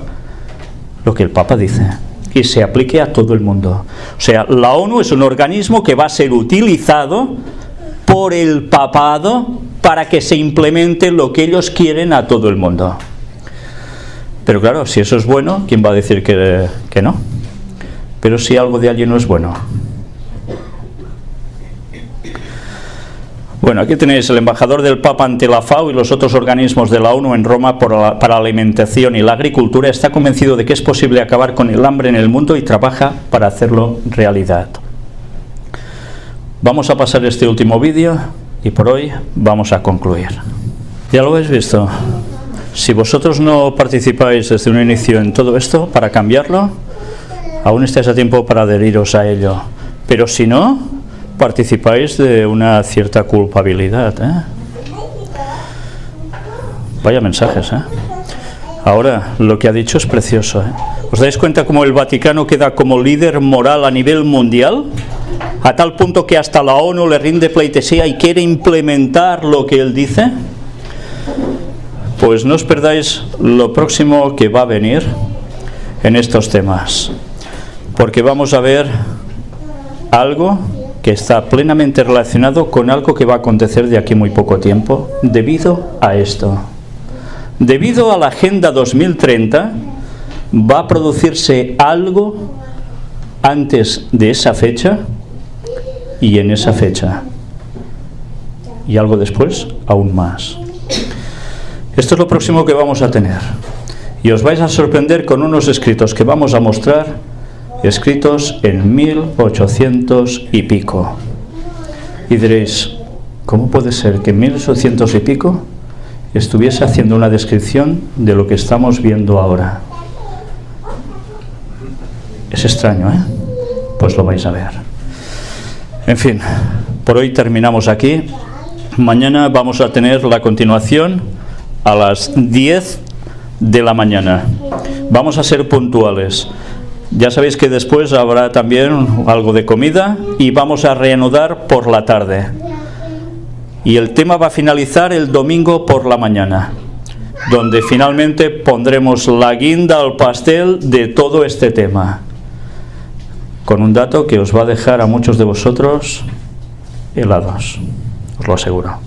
lo que el Papa dice y se aplique a todo el mundo. O sea, la ONU es un organismo que va a ser utilizado por el papado para que se implemente lo que ellos quieren a todo el mundo. Pero claro, si eso es bueno, ¿quién va a decir que no? Pero si algo de allí no es bueno. Bueno, aquí tenéis el embajador del Papa ante la FAO y los otros organismos de la ONU en Roma para la alimentación y la agricultura. Está convencido de que es posible acabar con el hambre en el mundo y trabaja para hacerlo realidad. Vamos a pasar este último vídeo y por hoy vamos a concluir. Ya lo habéis visto. Si vosotros no participáis desde un inicio en todo esto para cambiarlo, aún estáis a tiempo para adheriros a ello. Pero si no, participáis de una cierta culpabilidad, Vaya mensajes, Ahora, lo que ha dicho es precioso, ¿Os dais cuenta cómo el Vaticano queda como líder moral a nivel mundial? A tal punto que hasta la ONU le rinde pleitesía y quiere implementar lo que él dice. Pues no os perdáis lo próximo que va a venir en estos temas, porque vamos a ver algo que está plenamente relacionado con algo que va a acontecer de aquí muy poco tiempo, debido a esto. Debido a la Agenda 2030, va a producirse algo antes de esa fecha y en esa fecha. Y algo después, aún más. Esto es lo próximo que vamos a tener. Y os vais a sorprender con unos escritos que vamos a mostrar, escritos en 1800 y pico. Y diréis, ¿cómo puede ser que en 1800 y pico estuviese haciendo una descripción de lo que estamos viendo ahora? Es extraño, Pues lo vais a ver. En fin, por hoy terminamos aquí. Mañana vamos a tener la continuación a las 10 de la mañana. Vamos a ser puntuales. Ya sabéis que después habrá también algo de comida y vamos a reanudar por la tarde. Y el tema va a finalizar el domingo por la mañana, donde finalmente pondremos la guinda al pastel de todo este tema, con un dato que os va a dejar a muchos de vosotros helados, os lo aseguro.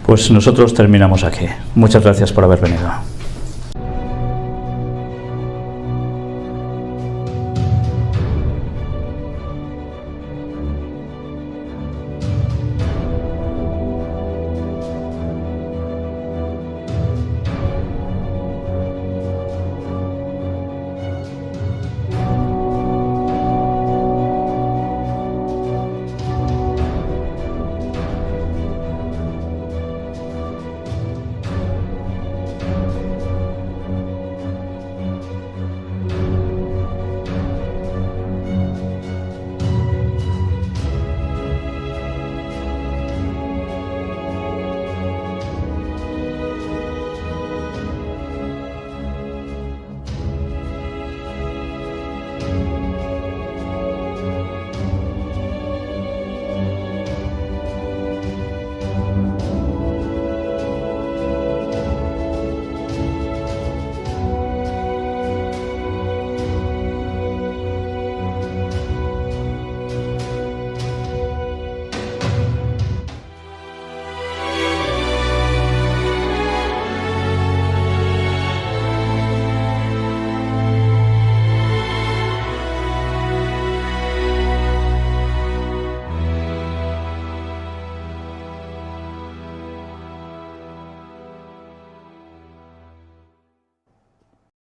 Pues nosotros terminamos aquí. Muchas gracias por haber venido.